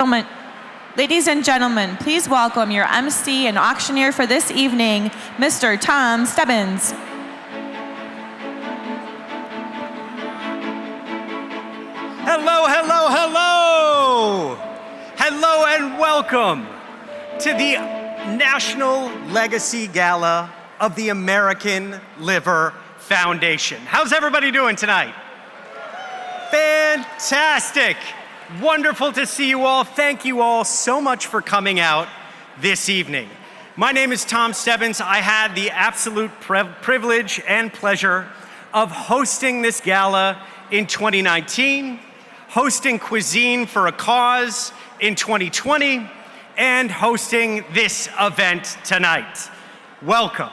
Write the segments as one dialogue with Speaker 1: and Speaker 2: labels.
Speaker 1: Ladies and gentlemen, please welcome your MC and auctioneer for this evening, Mr. Tom Stebbins.
Speaker 2: Hello, hello, hello! Hello and welcome to the National Legacy Gala of the American Liver Foundation. How's everybody doing tonight? Fantastic! Wonderful to see you all. Thank you all so much for coming out this evening. My name is Tom Stebbins. I had the absolute privilege and pleasure of hosting this gala in 2019, hosting Cuisine for a Cause in 2020, and hosting this event tonight. Welcome.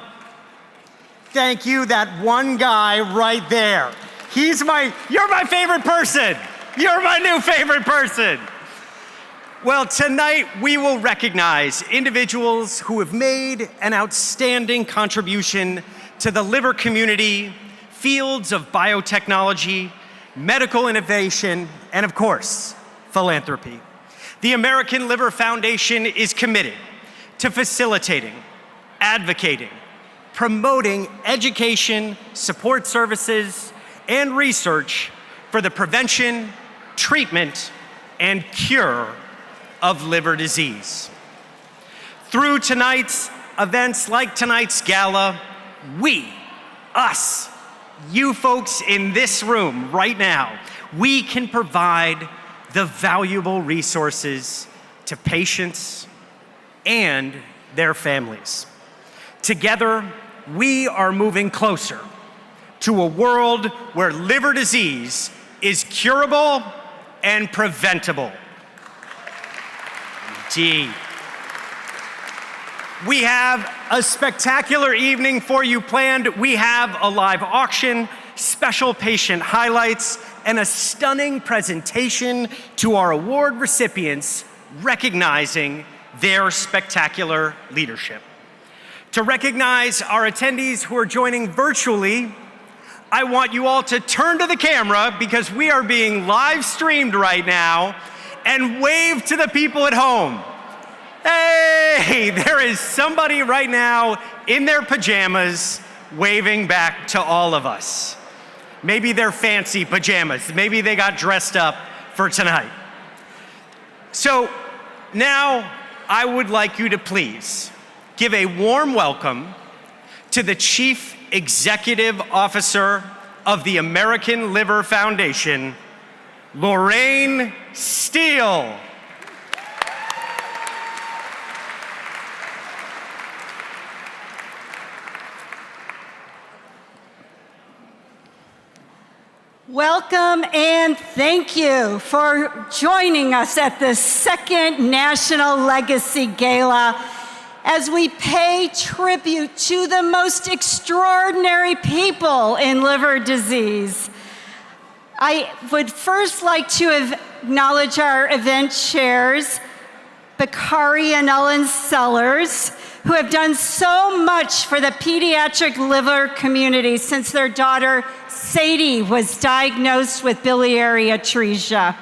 Speaker 2: Thank you, that one guy right there. You're my favorite person. You're my new favorite person. Well, tonight we will recognize individuals who have made an outstanding contribution to the liver community, fields of biotechnology, medical innovation, and of course, philanthropy. The American Liver Foundation is committed to facilitating, advocating, promoting education, support services, and research for the prevention, treatment, and cure of liver disease. Through tonight's events like tonight's gala, you folks in this room right now, we can provide the valuable resources to patients and their families. Together, we are moving closer to a world where liver disease is curable and preventable. Indeed. We have a spectacular evening for you planned. We have a live auction, special patient highlights, and a stunning presentation to our award recipients recognizing their spectacular leadership. To recognize our attendees who are joining virtually, I want you all to turn to the camera because we are being live streamed right now and wave to the people at home. Hey, there is somebody right now in their pajamas waving back to all of us. Maybe they're fancy pajamas. Maybe they got dressed up for tonight. So now I would like you to please give a warm welcome to the Chief Executive Officer of the American Liver Foundation, Lorraine Steele.
Speaker 3: Welcome and thank you for joining us at the second National Legacy Gala as we pay tribute to the most extraordinary people in liver disease. I would first like to acknowledge our event chairs, Bakari and Ellen Sellers, who have done so much for the pediatric liver community since their daughter Sadie was diagnosed with biliary atresia.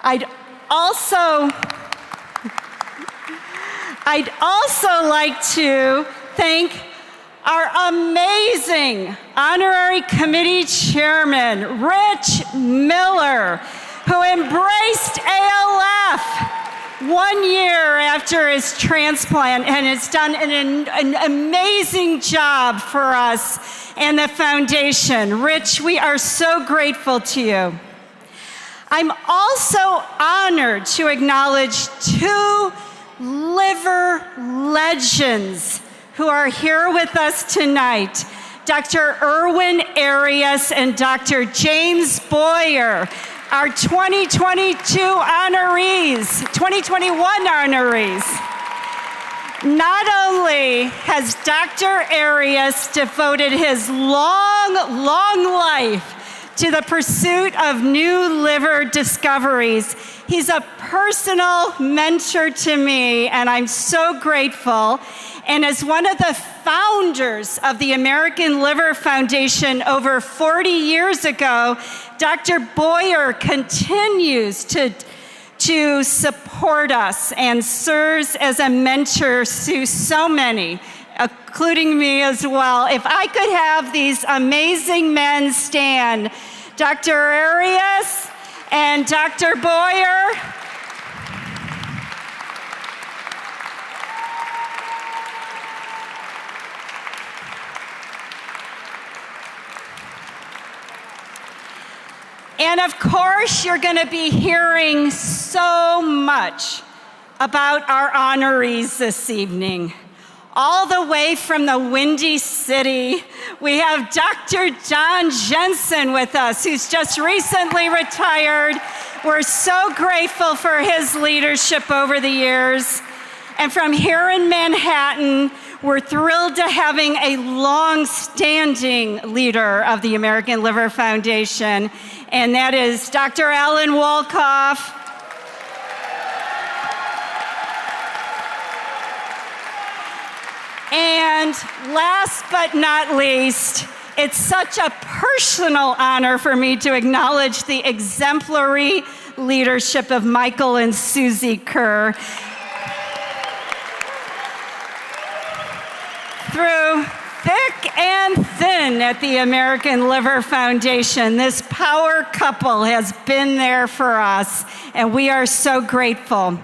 Speaker 3: I'd also like to thank our amazing honorary committee chairman, Rich Miller, who embraced ALF 1 year after his transplant and has done an amazing job for us and the foundation. Rich, we are so grateful to you. I'm also honored to acknowledge two liver legends who are here with us tonight, Dr. Irwin Arias and Dr. James Boyer, our 2021 honorees. Not only has Dr. Arias devoted his long life to the pursuit of new liver discoveries, he's a personal mentor to me, and I'm so grateful. And as one of the founders of the American Liver Foundation over 40 years ago, Dr. Boyer continues to to support us and serves as a mentor to so many, including me as well. If I could have these amazing men stand, Dr. Arias and Dr. Boyer. And of course, you're going to be hearing so much about our honorees this evening. All the way from the Windy City, we have Dr. John Jensen with us, who's just recently retired. We're so grateful for his leadership over the years. And from here in Manhattan, we're thrilled to having a long-standing leader of the American Liver Foundation, and that is Dr. Alan Wolkoff. And last but not least, it's such a personal honor for me to acknowledge the exemplary leadership of Michael and Susie Kerr. Through thick and thin at the American Liver Foundation, this power couple has been there for us, and we are so grateful.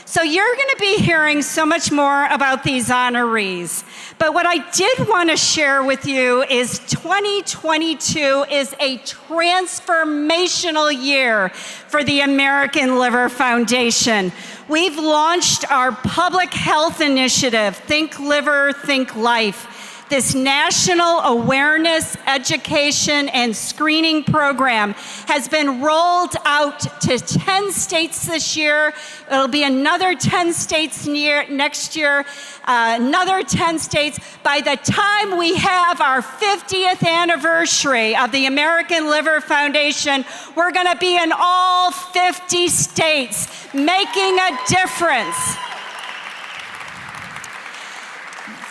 Speaker 3: So you're going to be hearing so much more about these honorees. But what I did want to share with you is 2022 is a transformational year for the American Liver Foundation. We've launched our public health initiative, Think Liver, Think Life. This national awareness, education, and screening program has been rolled out to 10 states this year. It'll be another 10 states next year, another 10 states. By the time we have our 50th anniversary of the American Liver Foundation, we're going to be in all 50 states, making a difference.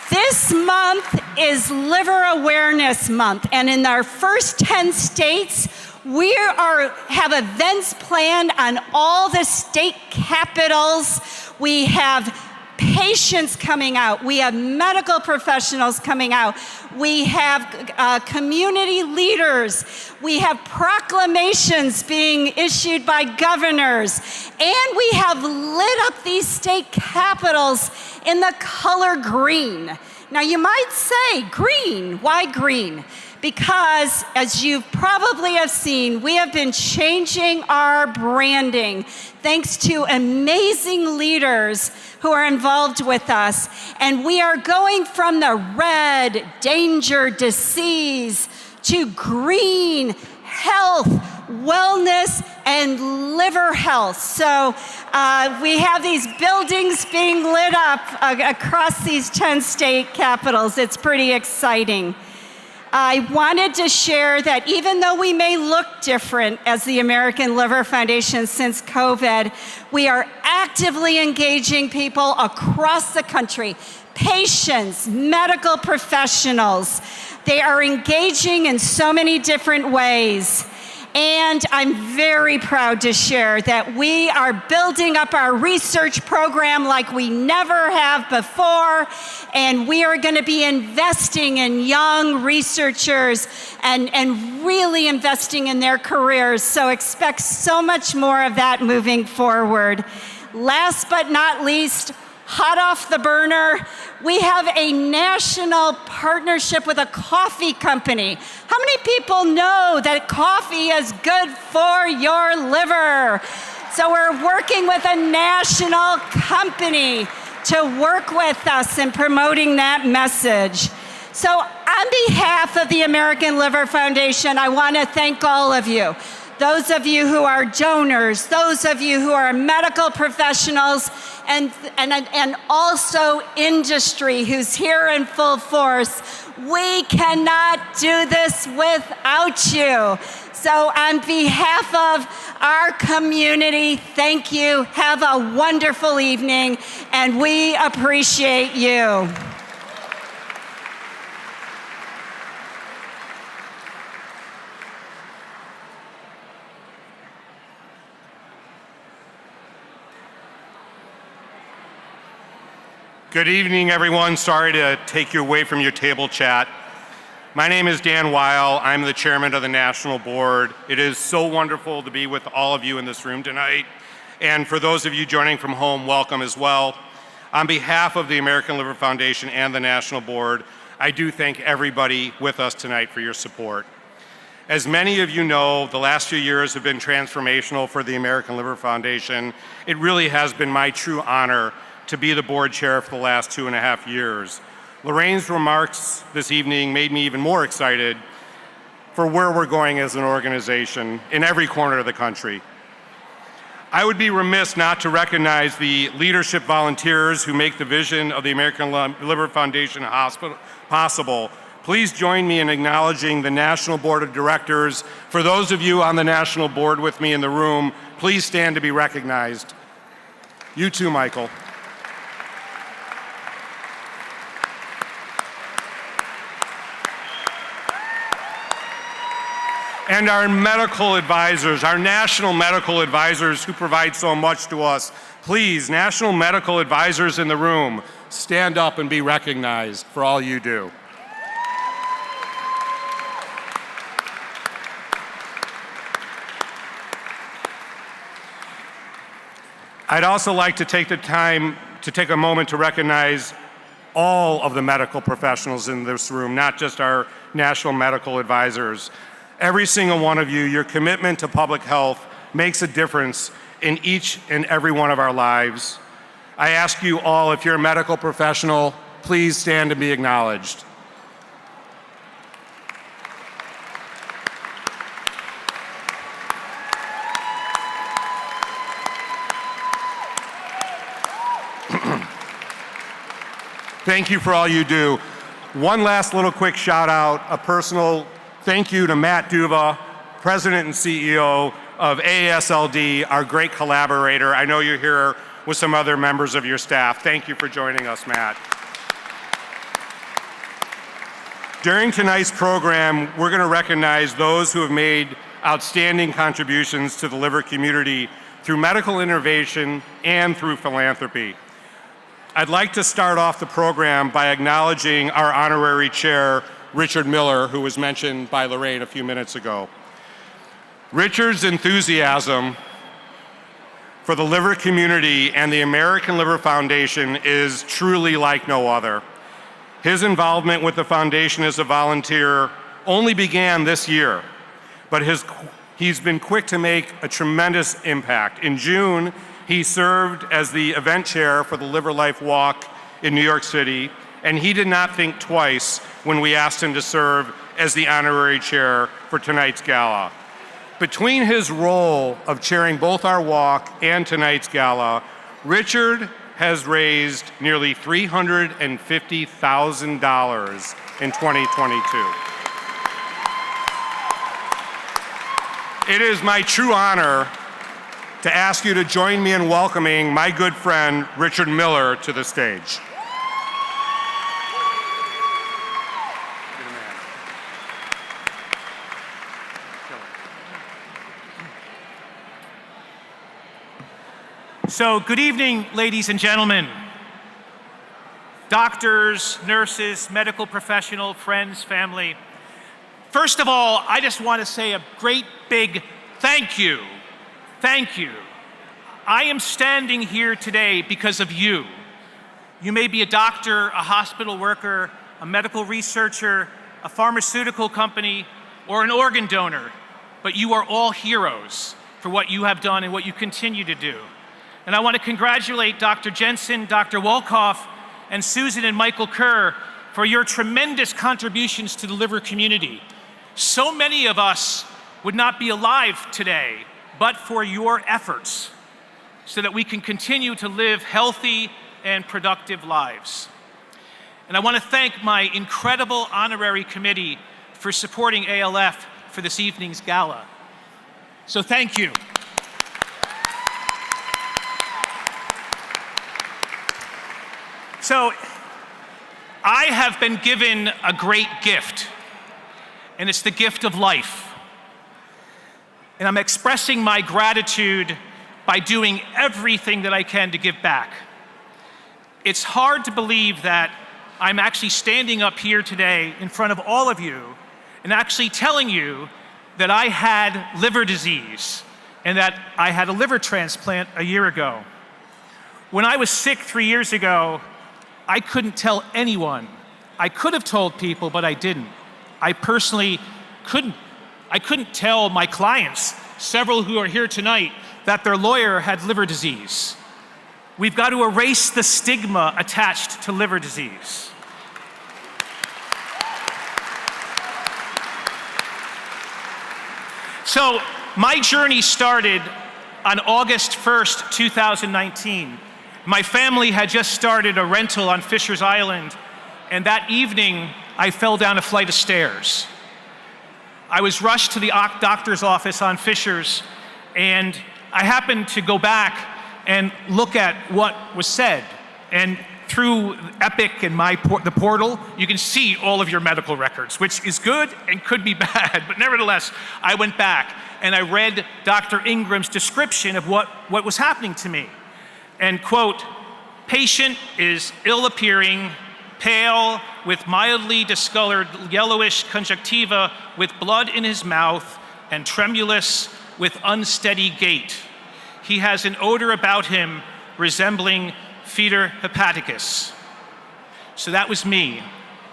Speaker 3: This month is Liver Awareness Month, and in our first 10 states, we have events planned on all the state capitals. We have patients coming out. We have medical professionals coming out. We have community leaders. We have proclamations being issued by governors. And we have lit up these state capitals in the color green. Now you might say, green, why green? Because as you probably have seen, we have been changing our branding thanks to amazing leaders who are involved with us. And we are going from the red, danger, disease, to green, health, wellness, and liver health. So we have these buildings being lit up across these 10 state capitals. It's pretty exciting. I wanted to share that even though we may look different as the American Liver Foundation since COVID, we are actively engaging people across the country, patients, medical professionals. They are engaging in so many different ways. And I'm very proud to share that we are building up our research program like we never have before. And we are going to be investing in young researchers and really investing in their careers. So expect so much more of that moving forward. Last but not least, hot off the burner, we have a national partnership with a coffee company. How many people know that coffee is good for your liver? So we're working with a national company to work with us in promoting that message. So on behalf of the American Liver Foundation, I want to thank all of you. Those of you who are donors, those of you who are medical professionals, and also industry who's here in full force. We cannot do this without you. So on behalf of our community, thank you. Have a wonderful evening, and we appreciate you.
Speaker 4: Good evening, everyone. Sorry to take you away from your table chat. My name is Dan Weil. I'm the chairman of the National Board. It is so wonderful to be with all of you in this room tonight. And for those of you joining from home, welcome as well. On behalf of the American Liver Foundation and the National Board, I do thank everybody with us tonight for your support. As many of you know, the last few years have been transformational for the American Liver Foundation. It really has been my true honor to be the board chair for the last 2.5 years. Lorraine's remarks this evening made me even more excited for where we're going as an organization in every corner of the country. I would be remiss not to recognize the leadership volunteers who make the vision of the American Liver Foundation possible. Please join me in acknowledging the National Board of Directors. For those of you on the National Board with me in the room, please stand to be recognized. You too, Michael. And our medical advisors, our national medical advisors who provide so much to us. Please, national medical advisors in the room, stand up and be recognized for all you do. I'd also like to take a moment to recognize all of the medical professionals in this room, not just our national medical advisors. Every single one of you, your commitment to public health makes a difference in each and every one of our lives. I ask you all, if you're a medical professional, please stand and be acknowledged. Thank you for all you do. One last little quick shout out, a personal thank you to Matt Duva, President and CEO of AASLD, our great collaborator. I know you're here with some other members of your staff. Thank you for joining us, Matt. During tonight's program, we're going to recognize those who have made outstanding contributions to the liver community through medical innovation and through philanthropy. I'd like to start off the program by acknowledging our honorary chair, Richard Miller, who was mentioned by Lorraine a few minutes ago. Richard's enthusiasm for the liver community and the American Liver Foundation is truly like no other. His involvement with the foundation as a volunteer only began this year, but he's been quick to make a tremendous impact. In June, he served as the event chair for the Liver Life Walk in New York City, and he did not think twice when we asked him to serve as the honorary chair for tonight's gala. Between his role of chairing both our walk and tonight's gala, Richard has raised nearly $350,000 in 2022. It is my true honor to ask you to join me in welcoming my good friend, Richard Miller, to the stage.
Speaker 5: So, good evening, ladies and gentlemen, doctors, nurses, medical professional, friends, family. First of all, I just want to say a great big thank you. Thank you. I am standing here today because of you. You may be a doctor, a hospital worker, a medical researcher, a pharmaceutical company, or an organ donor, but you are all heroes for what you have done and what you continue to do. And I want to congratulate Dr. Jensen, Dr. Wolkoff, and Susan and Michael Kerr for your tremendous contributions to the liver community. So many of us would not be alive today but for your efforts so that we can continue to live healthy and productive lives. And I want to thank my incredible honorary committee for supporting ALF for this evening's gala. So thank you. So, I have been given a great gift, and it's the gift of life. And I'm expressing my gratitude by doing everything that I can to give back. it's hard to believe that I'm actually standing up here today in front of all of you and actually telling you that I had liver disease and that I had a liver transplant a year ago. When I was sick 3 years ago, I couldn't tell anyone. I could have told people, but I didn't. I personally couldn't. I couldn't tell my clients, several who are here tonight, that their lawyer had liver disease. We've got to erase the stigma attached to liver disease. So my journey started on August 1st, 2019. My family had just started a rental on Fisher's Island, and that evening I fell down a flight of stairs. I was rushed to the doctor's office on Fisher's, and I happened to go back and look at what was said. And through Epic and the portal, you can see all of your medical records, which is good and could be bad. But nevertheless, I went back and I read Dr. Ingram's description of what was happening to me. And quote, patient is ill-appearing, pale, with mildly discolored yellowish conjunctiva, with blood in his mouth, and tremulous with unsteady gait. He has an odor about him resembling fetor hepaticus. So that was me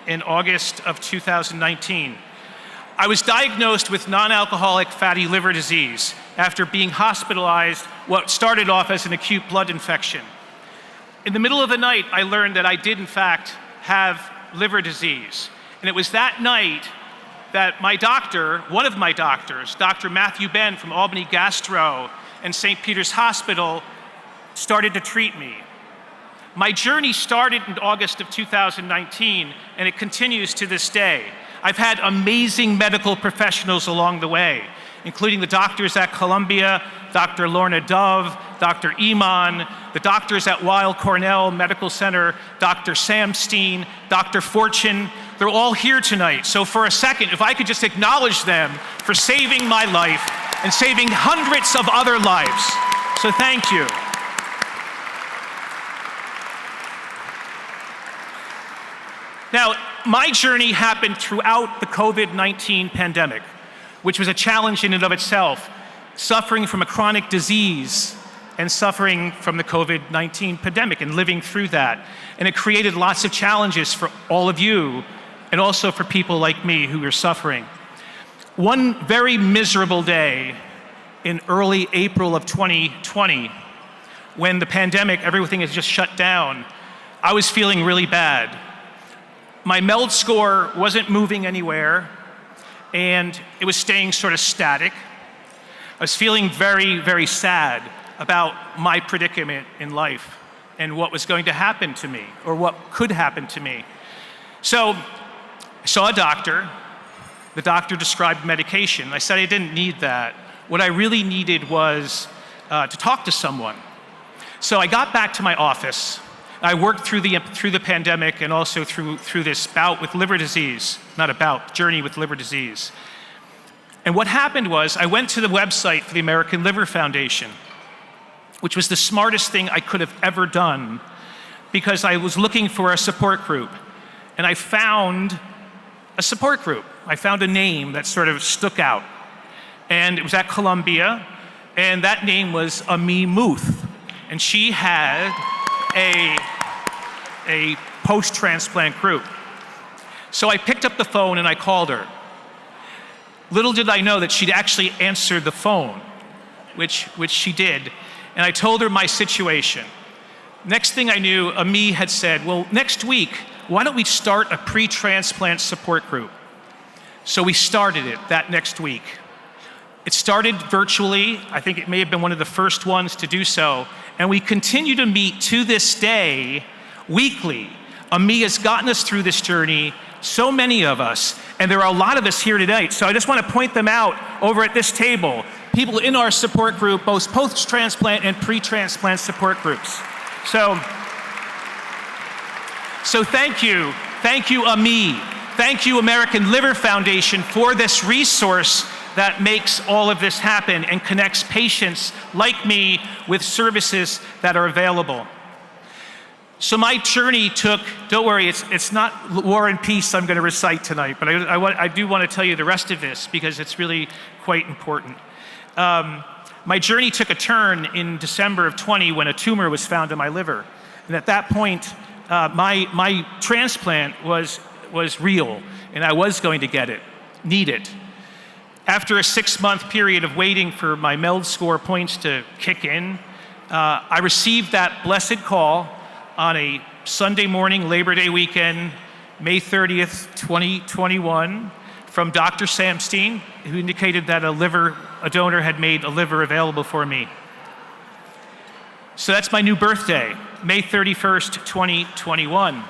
Speaker 5: in August of 2019. I was diagnosed with non-alcoholic fatty liver disease after being hospitalized what started off as an acute blood infection. In the middle of the night, I learned that I did in fact have liver disease. And it was that night that my doctor, one of my doctors, Dr. Matthew Ben from Albany Gastro and St. Peter's Hospital, started to treat me. My journey started in August of 2019, and it continues to this day. I've had amazing medical professionals along the way, including the doctors at Columbia, Dr. Lorna Dove, Dr. Iman, the doctors at Weill Cornell Medical Center, Dr. Sam Steen, Dr. Fortune. They're all here tonight. So for a second, if I could just acknowledge them for saving my life and saving hundreds of other lives. So thank you. Now, my journey happened throughout the COVID-19 pandemic, which was a challenge in and of itself, suffering from a chronic disease and suffering from the COVID-19 pandemic and living through that. And it created lots of challenges for all of you and also for people like me who are suffering. One very miserable day in early April of 2020, when the pandemic, everything is just shut down, I was feeling really bad. My MELD score wasn't moving anywhere, and it was staying sort of static. I was feeling very, very sad about my predicament in life and what was going to happen to me, or what could happen to me. So I saw a doctor. The doctor described medication. I said I didn't need that. What I really needed was to talk to someone. So I got back to my office. I worked through the pandemic and also through this bout with liver disease, not a bout, journey with liver disease. And what happened was I went to the website for the American Liver Foundation, which was the smartest thing I could have ever done, because I was looking for a support group. And I found a support group. I found a name that sort of stuck out. And it was at Columbia, and that name was Ami Muth. And she had a post-transplant group. So I picked up the phone and I called her. Little did I know that she'd actually answered the phone, which she did. And I told her my situation. Next thing I knew, Ami had said, well, next week, why don't we start a pre-transplant support group? So we started it that next week. It started virtually. I think it may have been one of the first ones to do so. And we continue to meet to this day, weekly. Ami has gotten us through this journey, so many of us, and there are a lot of us here tonight. So I just want to point them out over at this table. People in our support group, both post-transplant and pre-transplant support groups. So thank you, Ami. Thank you, American Liver Foundation, for this resource that makes all of this happen and connects patients like me with services that are available. So my journey took, don't worry, it's not War and Peace I'm going to recite tonight, but I do want to tell you the rest of this because it's really quite important. My journey took a turn in December of 20 when a tumor was found in my liver. And at that point, my transplant was real, and I was going to get it, need it. After a 6-month period of waiting for my MELD score points to kick in, I received that blessed call on a Sunday morning, Labor Day weekend, May 30th, 2021, from Dr. Samstein, who indicated that a donor had made a liver available for me. So that's my new birthday, May 31st, 2021.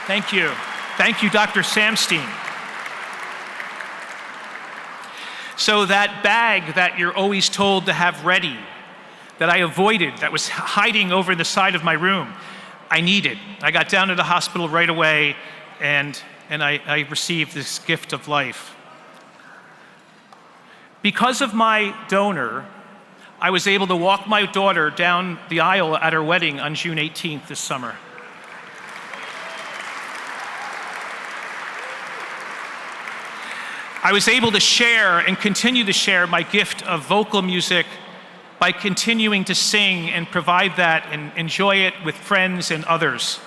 Speaker 5: Thank you. Thank you, Dr. Samstein. So that bag that you're always told to have ready, that I avoided, that was hiding over the side of my room, I needed. I got down to the hospital right away, and I received this gift of life. Because of my donor, I was able to walk my daughter down the aisle at her wedding on June 18th this summer. I was able to share and continue to share my gift of vocal music by continuing to sing and provide that and enjoy it with friends and others.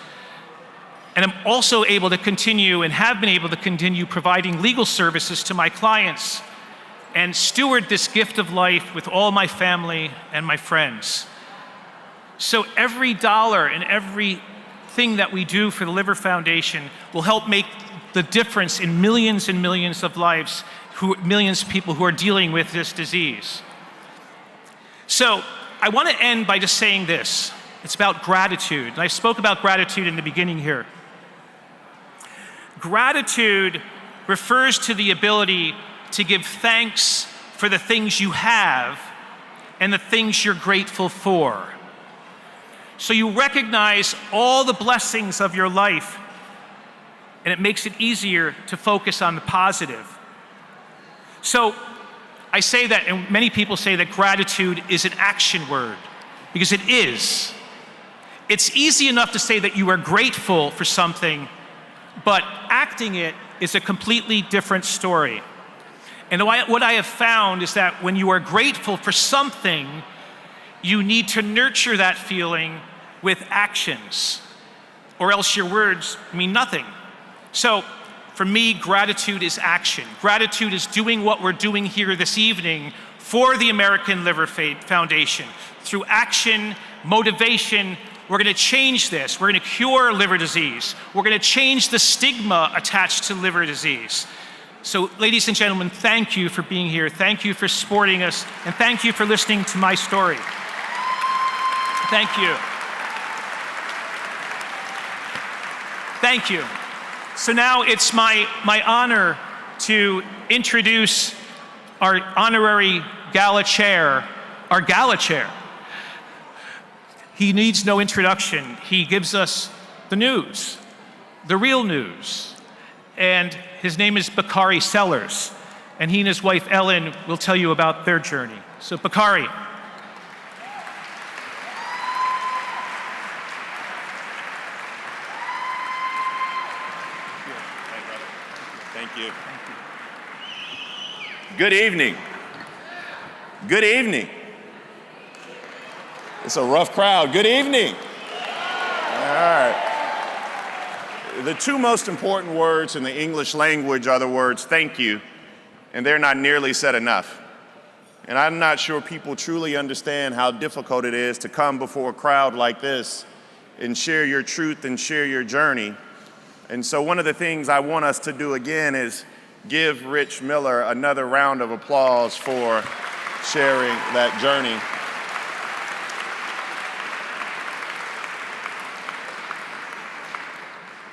Speaker 5: And I'm also able to continue and have been able to continue providing legal services to my clients and steward this gift of life with all my family and my friends. So every dollar and everything that we do for the Liver Foundation will help make the difference in millions and millions of lives, millions of people who are dealing with this disease. So I want to end by just saying this. It's about gratitude. And I spoke about gratitude in the beginning here. Gratitude refers to the ability to give thanks for the things you have and the things you're grateful for. So you recognize all the blessings of your life, and it makes it easier to focus on the positive. So I say that, and many people say that gratitude is an action word, because it is. It's easy enough to say that you are grateful for something, but acting it is a completely different story. And what I have found is that when you are grateful for something, you need to nurture that feeling with actions, or else your words mean nothing. So for me, gratitude is action. Gratitude is doing what we're doing here this evening for the American Liver Foundation. Through action, motivation, we're going to change this. We're going to cure liver disease. We're going to change the stigma attached to liver disease. So, ladies and gentlemen, thank you for being here. Thank you for supporting us. And thank you for listening to my story. Thank you. Thank you. So now it's my honor to introduce our honorary gala chair, our gala chair. He needs no introduction. He gives us the news, the real news. And his name is Bakari Sellers. And he and his wife, Ellen, will tell you about their journey. So Bakari.
Speaker 6: Thank you. Good evening. Good evening. It's a rough crowd. Good evening. All right. The two most important words in the English language are the words thank you, and they're not nearly said enough. And I'm not sure people truly understand how difficult it is to come before a crowd like this and share your truth and share your journey. And so one of the things I want us to do again is give Rich Miller another round of applause for sharing that journey.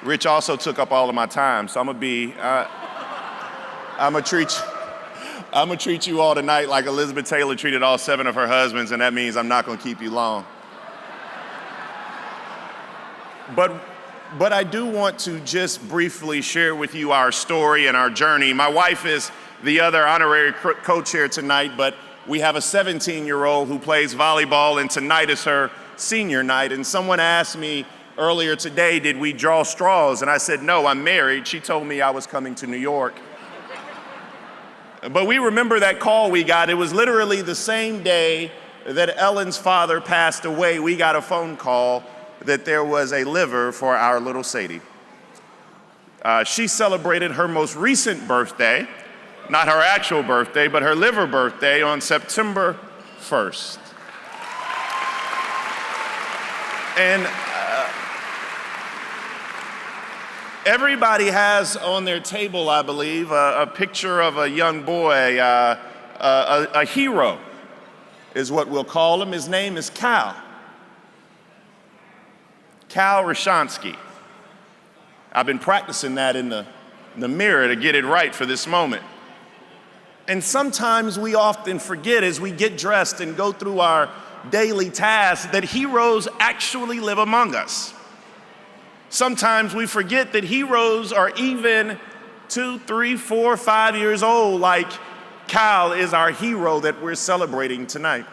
Speaker 6: Rich also took up all of my time, so I'm gonna treat you all tonight like Elizabeth Taylor treated all 7 of her husbands, and that means I'm not gonna keep you long. But I do want to just briefly share with you our story and our journey. My wife is the other honorary co-chair tonight, but we have a 17-year-old who plays volleyball, and tonight is her senior night, and someone asked me earlier today, did we draw straws? And I said, no, I'm married. She told me I was coming to New York. But we remember that call we got. It was literally the same day that Ellen's father passed away. We got a phone call that there was a liver for our little Sadie. She celebrated her most recent birthday, not her actual birthday, but her liver birthday on September 1st. And everybody has on their table, I believe, a picture of a young boy, a hero is what we'll call him. His name is Cal Rashansky. I've been practicing that in the mirror to get it right for this moment. And sometimes we often forget as we get dressed and go through our daily tasks that heroes actually live among us. Sometimes we forget that heroes are even 2, 3, 4, 5 years old, like Cal is our hero that we're celebrating tonight.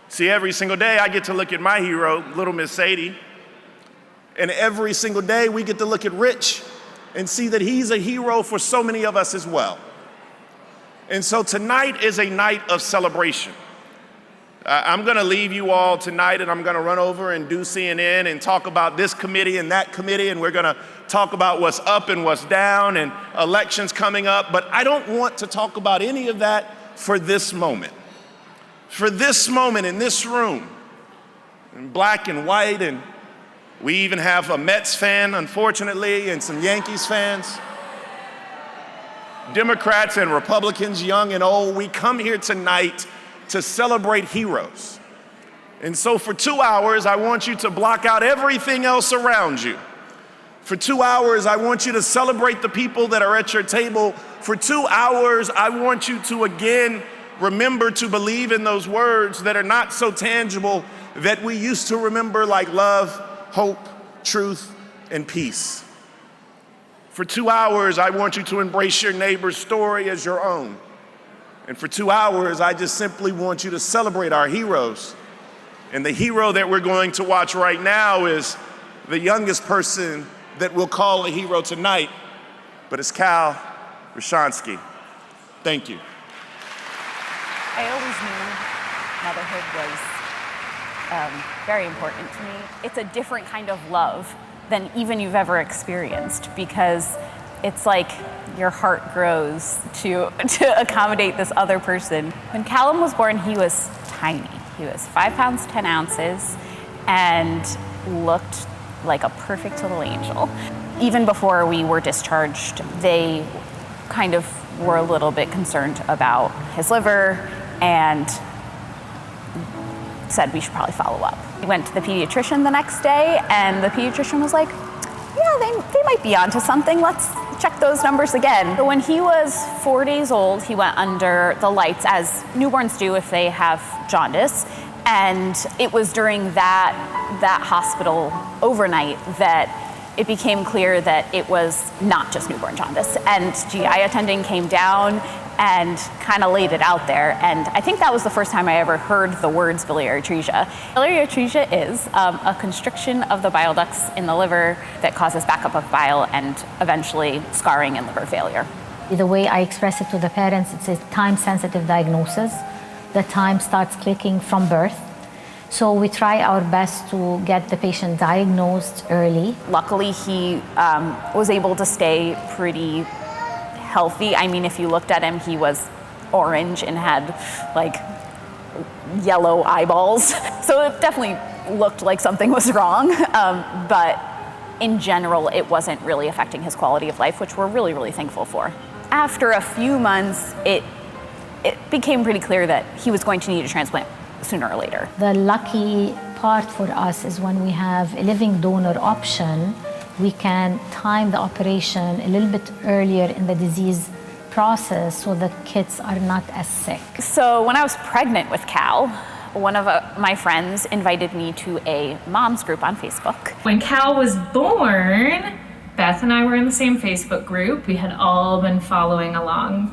Speaker 6: See, every single day I get to look at my hero, little Miss Sadie, and every single day we get to look at Rich and see that he's a hero for so many of us as well. And so tonight is a night of celebration. I'm gonna leave you all tonight and I'm gonna run over and do CNN and talk about this committee and that committee, and we're gonna talk about what's up and what's down and elections coming up, but I don't want to talk about any of that for this moment. For this moment in this room, in black and white, and we even have a Mets fan, unfortunately, and some Yankees fans. Democrats and Republicans, young and old, we come here tonight to celebrate heroes. And so for 2 hours, I want you to block out everything else around you. For 2 hours, I want you to celebrate the people that are at your table. For 2 hours, I want you to again remember to believe in those words that are not so tangible that we used to remember, like love, hope, truth, and peace. For 2 hours, I want you to embrace your neighbor's story as your own. And for 2 hours, I just simply want you to celebrate our heroes. And the hero that we're going to watch right now is the youngest person that we'll call a hero tonight, but it's Cal Rashansky. Thank you.
Speaker 7: I always knew motherhood was very important to me. It's a different kind of love than even you've ever experienced, because it's like your heart grows to accommodate this other person. When Callum was born, he was tiny. He was 5 pounds, 10 ounces, and looked like a perfect little angel. Even before we were discharged, they kind of were a little bit concerned about his liver and said we should probably follow up. We went to the pediatrician the next day, and the pediatrician was like, yeah, they might be onto something. Let's check those numbers again. But when he was 4 days old, he went under the lights, as newborns do if they have jaundice. And it was during that hospital overnight that it became clear that it was not just newborn jaundice. And GI attending came down and kind of laid it out there. And I think that was the first time I ever heard the words biliary atresia. Biliary atresia is a constriction of the bile ducts in the liver that causes backup of bile and eventually scarring and liver failure.
Speaker 8: The way I express it to the parents, it's a time-sensitive diagnosis. The time starts clicking from birth. So we try our best to get the patient diagnosed early.
Speaker 7: Luckily, he was able to stay pretty healthy. I mean, if you looked at him, he was orange and had like yellow eyeballs. So it definitely looked like something was wrong. But in general, it wasn't really affecting his quality of life, which we're really, really thankful for. After a few months, it became pretty clear that he was going to need a transplant sooner or later.
Speaker 8: The lucky part for us is when we have a living donor option, we can time the operation a little bit earlier in the disease process so that kids are not as sick.
Speaker 7: So when I was pregnant with Cal, one of my friends invited me to a mom's group on Facebook.
Speaker 9: When Cal was born, Beth and I were in the same Facebook group. We had all been following along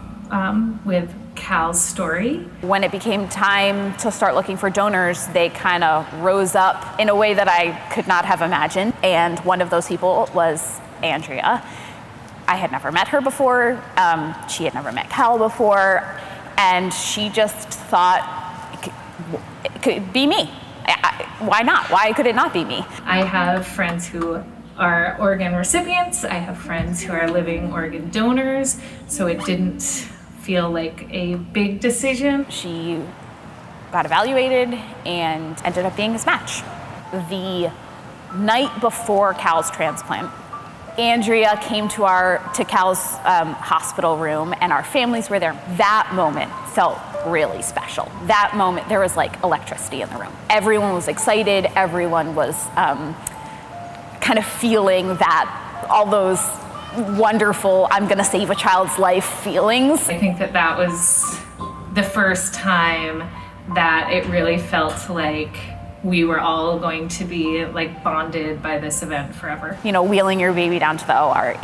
Speaker 9: with Cal's story.
Speaker 7: When it became time to start looking for donors, they kind of rose up in a way that I could not have imagined. And one of those people was Andrea. I had never met her before. She had never met Cal before. And she just thought it could be me. Why not? Why could it not be me?
Speaker 9: I have friends who are organ recipients. I have friends who are living organ donors. So it didn't feel like a big decision.
Speaker 7: She got evaluated and ended up being his match. The night before Cal's transplant, Andrea came to Cal's hospital room, and our families were there. That moment felt really special. That moment, there was like electricity in the room. Everyone was excited. Everyone was kind of feeling that, all those wonderful, I'm gonna save a child's life feelings.
Speaker 9: I think that was the first time that it really felt like we were all going to be like bonded by this event forever.
Speaker 7: You know, wheeling your baby down to the OR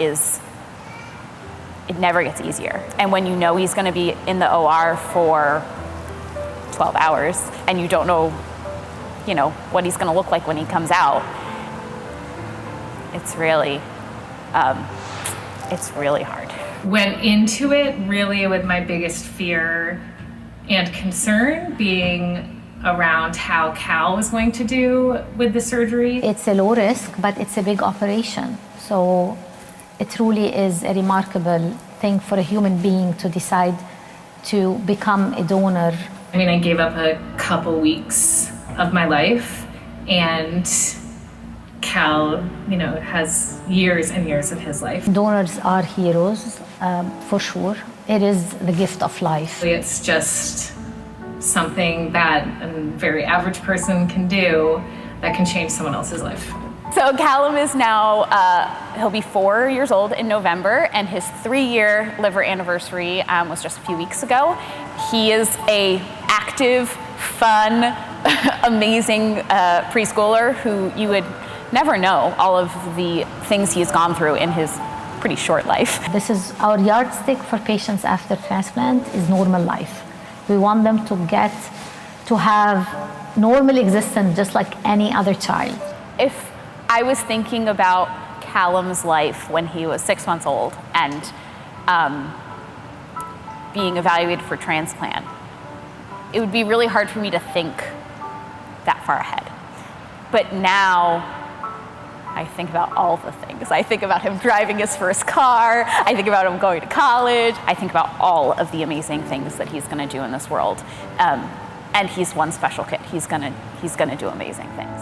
Speaker 7: it never gets easier. And when you know he's gonna be in the OR for 12 hours and you don't know, what he's gonna look like when he comes out, it's really hard.
Speaker 9: Went into it really with my biggest fear and concern being around how Cal was going to do with the surgery.
Speaker 8: It's a low risk, but it's a big operation. So it truly is a remarkable thing for a human being to decide to become a donor.
Speaker 9: I mean, I gave up a couple weeks of my life, and Cal, has years and years of his life.
Speaker 8: Donors are heroes, for sure. It is the gift of life.
Speaker 9: It's just something that a very average person can do that can change someone else's life.
Speaker 7: So Callum is now, he'll be 4 years old in November, and his 3-year liver anniversary was just a few weeks ago. He is a active, fun, amazing preschooler who you would never know all of the things he's gone through in his pretty short life.
Speaker 8: This is our yardstick for patients after transplant is normal life. We want them to get to have normal existence just like any other child.
Speaker 7: If I was thinking about Callum's life when he was 6 months old and being evaluated for transplant, it would be really hard for me to think that far ahead. But now I think about all the things. I think about him driving his first car. I think about him going to college. I think about all of the amazing things that he's going to do in this world. And he's one special kid. He's gonna do amazing things.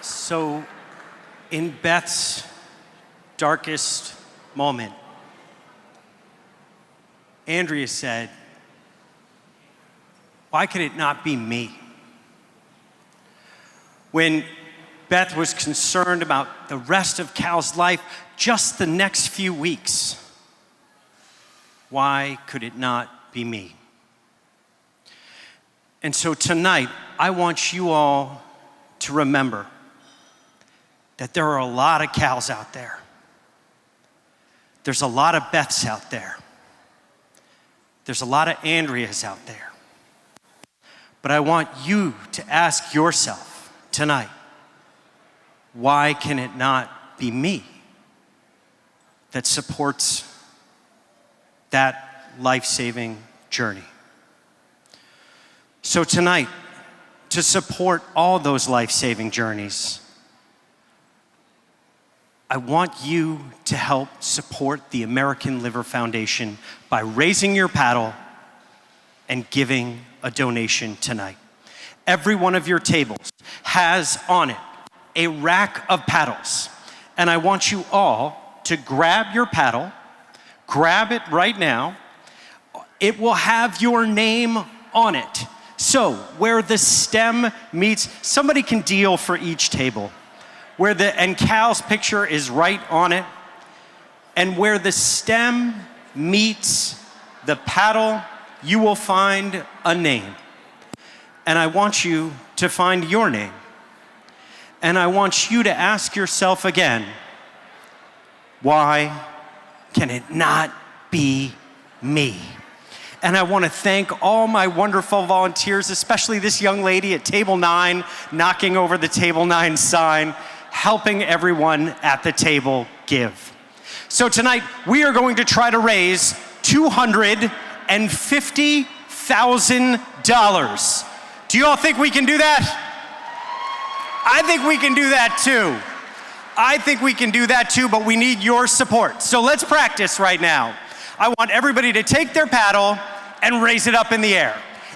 Speaker 2: So, in Beth's darkest moment, Andrea said, "Why could it not be me?" When Beth was concerned about the rest of Cal's life, just the next few weeks, why could it not be me? And so tonight, I want you all to remember that there are a lot of Cals out there. There's a lot of Beths out there. There's a lot of Andreas out there. But I want you to ask yourself tonight, why can it not be me that supports that life-saving journey? So tonight, to support all those life-saving journeys, I want you to help support the American Liver Foundation by raising your paddle and giving a donation tonight. Every one of your tables has on it a rack of paddles. And I want you all to grab your paddle, grab it right now. It will have your name on it. So where the stem meets, somebody can deal for each table. And Cal's picture is right on it. And where the stem meets the paddle, you will find a name. and I want you to find your name. And I want you to ask yourself again, why can it not be me? And I want to thank all my wonderful volunteers, especially this young lady at table 9, knocking over the table 9 sign, helping everyone at the table give. So tonight, we are going to try to raise $250,000. Do you all think we can do that? I think we can do that too. I think we can do that too, but we need your support. So let's practice right now. I want everybody to take their paddle and raise it up in the air.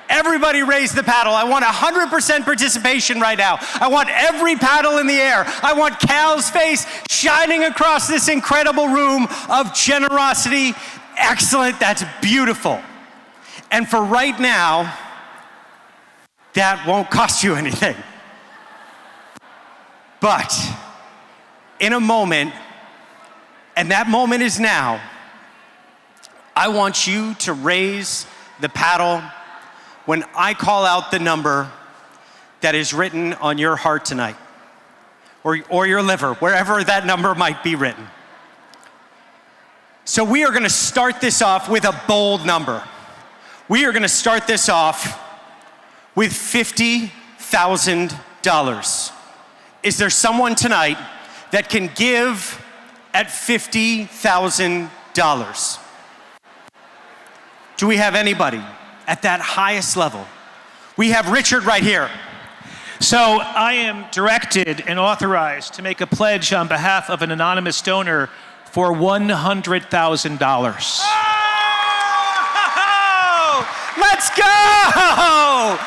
Speaker 2: Everybody raise the paddle. I want 100% participation right now. I want every paddle in the air. I want Cal's face shining across this incredible room of generosity. Excellent, that's beautiful. And for right now, that won't cost you anything. But in a moment, and that moment is now, I want you to raise the paddle when I call out the number that is written on your heart tonight, or your liver, wherever that number might be written. So we are gonna start this off with a bold number. We are gonna start this off with $50,000. Is there someone tonight that can give at $50,000? Do we have anybody at that highest level? We have Richard right here.
Speaker 5: So I am directed and authorized to make a pledge on behalf of an anonymous donor for $100,000.
Speaker 2: Oh, let's go!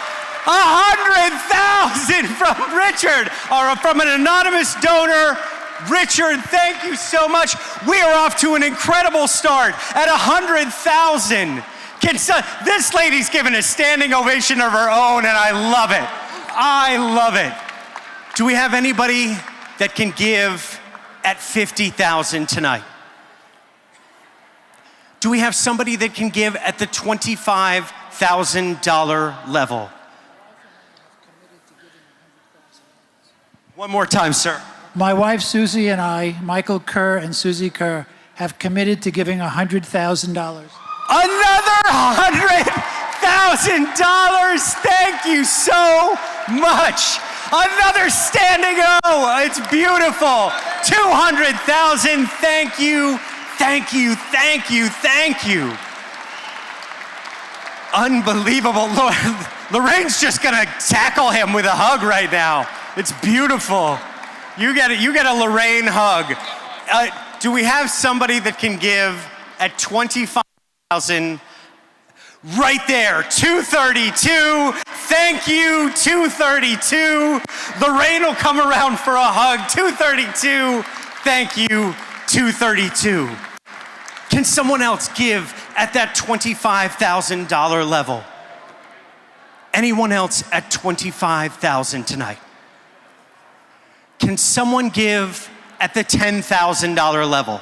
Speaker 2: 100,000 from Richard, or from an anonymous donor. Richard, thank you so much. We are off to an incredible start at 100,000. This lady's given a standing ovation of her own, and I love it. I love it. Do we have anybody that can give at 50,000 tonight? Do we have somebody that can give at the $25,000 level? One more time, sir.
Speaker 10: My wife Susie and I, Michael Kerr and Susie Kerr, have committed to giving $100,000.
Speaker 2: Another $100,000. Thank you so much. Another standing O. It's beautiful. 200,000. Thank you. Thank you. Thank you. Thank you. Unbelievable. Lorraine's just gonna tackle him with a hug right now. It's beautiful. You get a Lorraine hug. Do we have somebody that can give at 25,000? Right there, 232. Thank you, 232. Lorraine will come around for a hug. 232. Thank you, 232. Can someone else give at that $25,000 level? Anyone else at 25,000 tonight? Can someone give at the $10,000 level?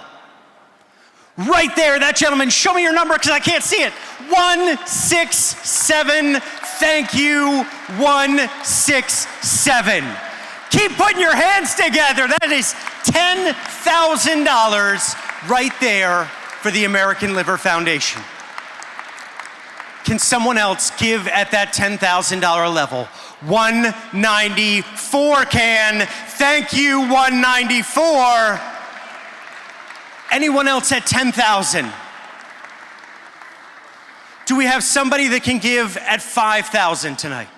Speaker 2: Right there, that gentleman, show me your number because I can't see it. 167, thank you, 167. Keep putting your hands together. That is $10,000 right there for the American Liver Foundation. Can someone else give at that $10,000 level? 194 can. Thank you, 194. Anyone else at 10,000? Do we have somebody that can give at 5,000 tonight?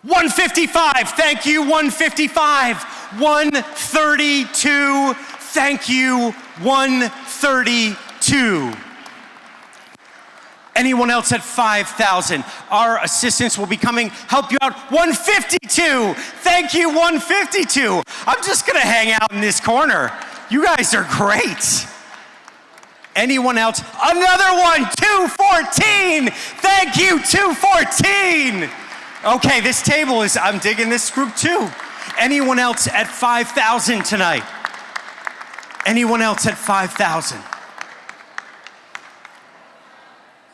Speaker 2: 155, thank you, 155. 132, thank you, 132. Anyone else at 5,000? Our assistants will be coming, help you out. 152, thank you, 152. I'm just gonna hang out in this corner. You guys are great. Anyone else? Another one, 214. Thank you, 214. Okay, this table is, I'm digging this group too. Anyone else at 5,000 tonight? Anyone else at 5,000?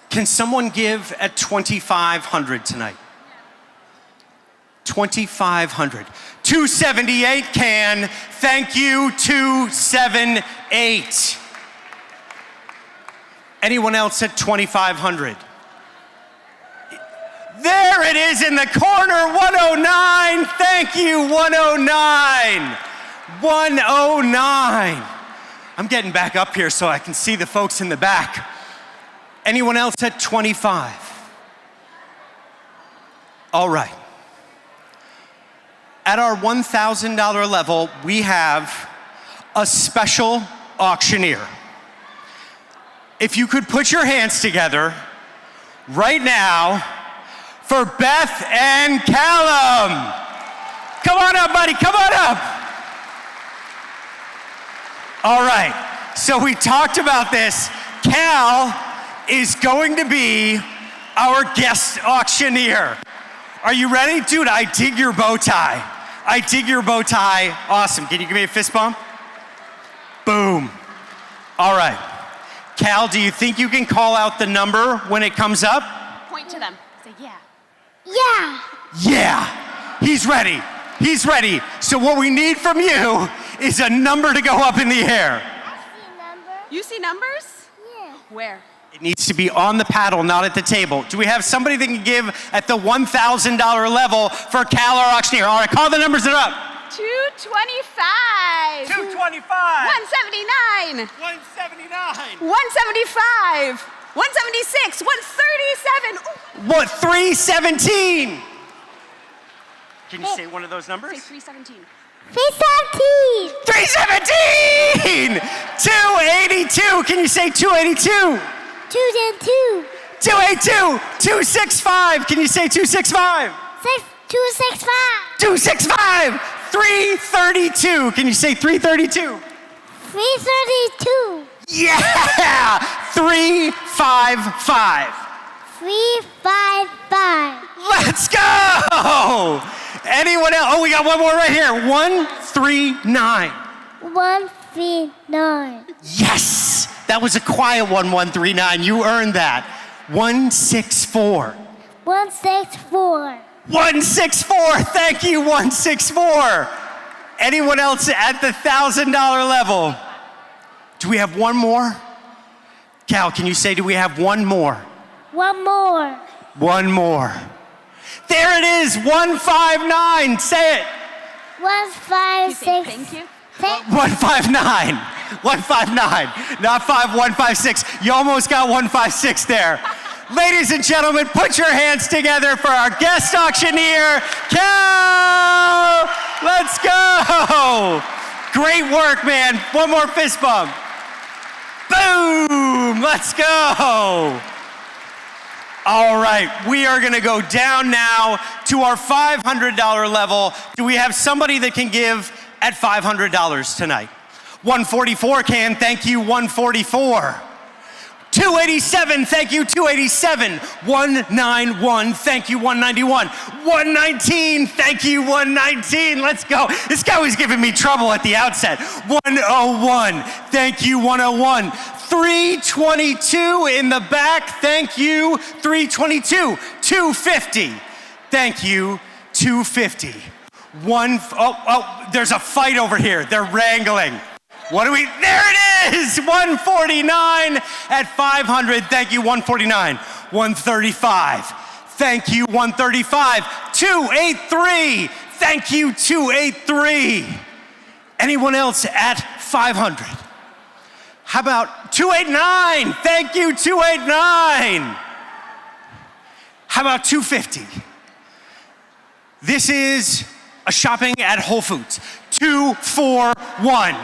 Speaker 2: Can someone give at 2,500 tonight? $2,500. 278 can. Thank you, 278. Anyone else at 2,500? There it is in the corner, 109. Thank you, 109. 109. I'm getting back up here so I can see the folks in the back. Anyone else at 25? All right. At our $1,000 level, we have a special auctioneer. If you could put your hands together right now for Beth and Callum. Come on up, buddy, come on up. All right, so we talked about this. Cal is going to be our guest auctioneer. Are you ready? Dude, I dig your bow tie. I dig your bow tie. Awesome. Can you give me a fist bump? Boom. All right. Cal, do you think you can call out the number when it comes up?
Speaker 7: Point to them. Say, yeah.
Speaker 11: Yeah.
Speaker 2: Yeah. He's ready. He's ready. So what we need from you is a number to go up in the air.
Speaker 11: I see number.
Speaker 7: You see numbers?
Speaker 11: Yeah.
Speaker 7: Where?
Speaker 2: It needs to be on the paddle, not at the table. Do we have somebody that can give at the $1,000 level for Cal, our auctioneer? All right, call the numbers that are up.
Speaker 7: 225.
Speaker 2: 225.
Speaker 7: 179.
Speaker 2: 179.
Speaker 7: 175. 176. 137. Ooh.
Speaker 2: What, 317? Can you say one of those numbers?
Speaker 7: Say 317.
Speaker 2: 317!
Speaker 11: 317.
Speaker 2: 282. Can you say 282?
Speaker 11: 202.
Speaker 2: 282. 265. Can you say 265?
Speaker 11: 265.
Speaker 2: 265. 332. Can you say 332?
Speaker 11: 332.
Speaker 2: Yeah! 355.
Speaker 11: 355.
Speaker 2: Let's go! Anyone else? Oh, we got one more right here. 139.
Speaker 11: 139.
Speaker 2: Yes! That was a quiet 139. You earned that. 164.
Speaker 11: 164.
Speaker 2: 164. Thank you, 164. Anyone else at the $1,000 level? Do we have one more? Cal, can you say, do we have one more?
Speaker 11: One more.
Speaker 2: One more. There it is, 159. Say it.
Speaker 11: 156.
Speaker 7: Thank you.
Speaker 2: 159. 159. Not 5156. You almost got 156 there. Ladies and gentlemen, put your hands together for our guest auctioneer, Cal. Let's go. Great work, man. One more fist bump. Boom. Let's go. All right, we are gonna go down now to our $500 level. Do we have somebody that can give at $500 tonight? 144 can, thank you, 144. 287, thank you, 287. 191, thank you, 191. 119, thank you, 119. Let's go. This guy was giving me trouble at the outset. 101, thank you, 101. 322 in the back, thank you, 322. 250, thank you, 250. There's a fight over here. They're wrangling. There it is, 149 at 500, thank you, 149. 135, thank you, 135. 283, thank you, 283. Anyone else at 500? How about 289, thank you, 289. How about 250? This is a shopping at Whole Foods. 241.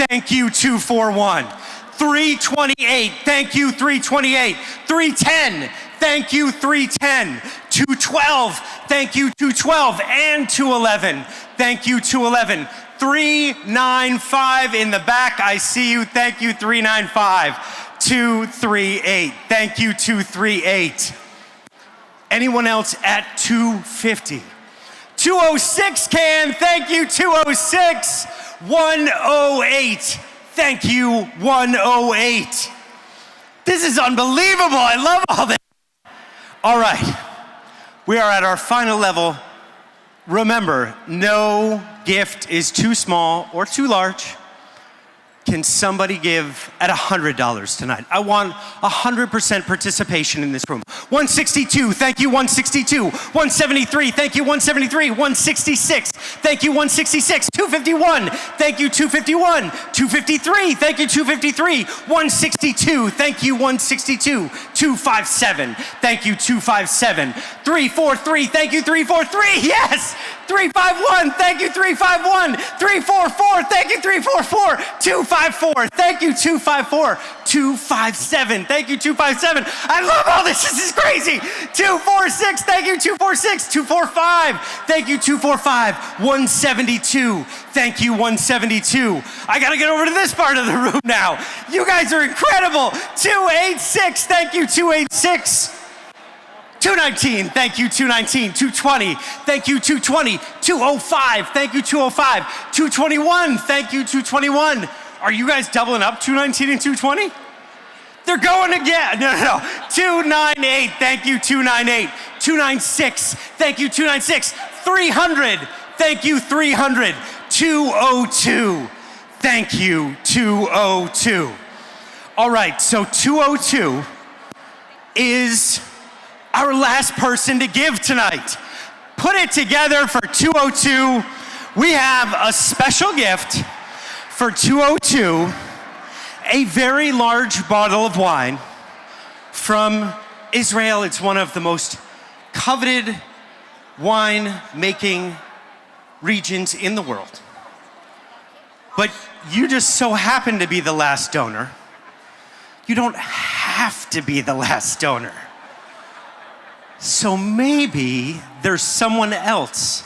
Speaker 2: Thank you, 241. 328, thank you, 328. 310, thank you, 310. 212, thank you, 212. And 211, thank you, 211. 395 in the back, I see you, thank you, 395. 238, thank you, 238. Anyone else at 250? 206 can, thank you, 206. 108, thank you, 108. This is unbelievable, I love all this. All right, we are at our final level Remember, no gift is too small or too large. Can somebody give at $100 tonight? I want 100% participation in this room. 162, thank you, 162. 173, thank you, 173. 166, thank you, 166. 251, thank you, 251. 253, thank you, 253. 162, thank you, 162. 257, thank you, 257. 343, thank you, 343. Yes! 351, thank you, 351. 344, thank you, 344. 254, thank you, 254. 257, thank you, 257. I love all this. This is crazy. 246, thank you, 246. 245, thank you, 245. 172, thank you, 172. I gotta get over to this part of the room now. You guys are incredible. 286, thank you, 286. 219, thank you, 219. 220, thank you, 220. 205, thank you, 205. 221, thank you, 221. Are you guys doubling up 219 and 220? They're going again. No. 298, thank you, 298. 296, thank you, 296. 300, thank you, 300. 202, thank you, 202. All right, so 202 is our last person to give tonight. Put it together for 202. We have a special gift for 202, a very large bottle of wine from Israel. It's one of the most coveted wine-making regions in the world. But you just so happen to be the last donor. You don't have to be the last donor. So maybe there's someone else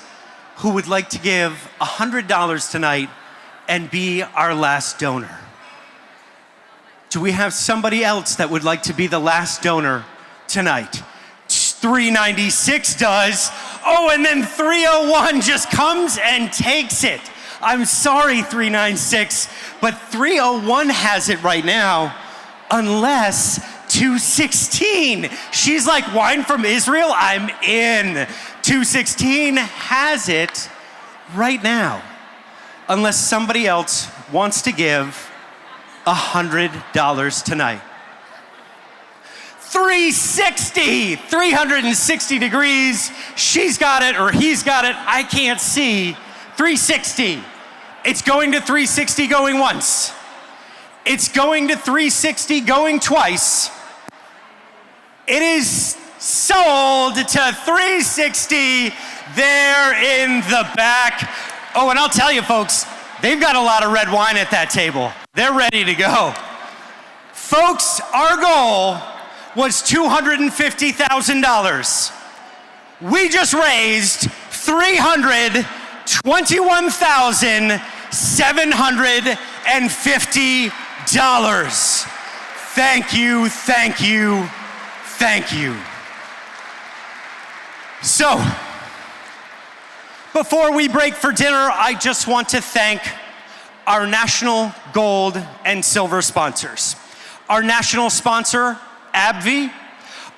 Speaker 2: who would like to give $100 tonight and be our last donor. Do we have somebody else that would like to be the last donor tonight? 396 does. Oh, and then 301 just comes and takes it. I'm sorry, 396, but 301 has it right now, unless 216. She's like, wine from Israel? I'm in. 216 has it right now, unless somebody else wants to give $100 tonight. 360 degrees. She's got it, or he's got it. I can't see. 360. It's going to 360 going once. It's going to 360 going twice. It is sold to 360 there in the back. Oh, and I'll tell you folks, they've got a lot of red wine at that table. They're ready to go. Folks, our goal was $250,000. We just raised $321,750. Thank you, thank you, thank you. So, before we break for dinner, I just want to thank our national gold and silver sponsors. Our national sponsor, AbbVie.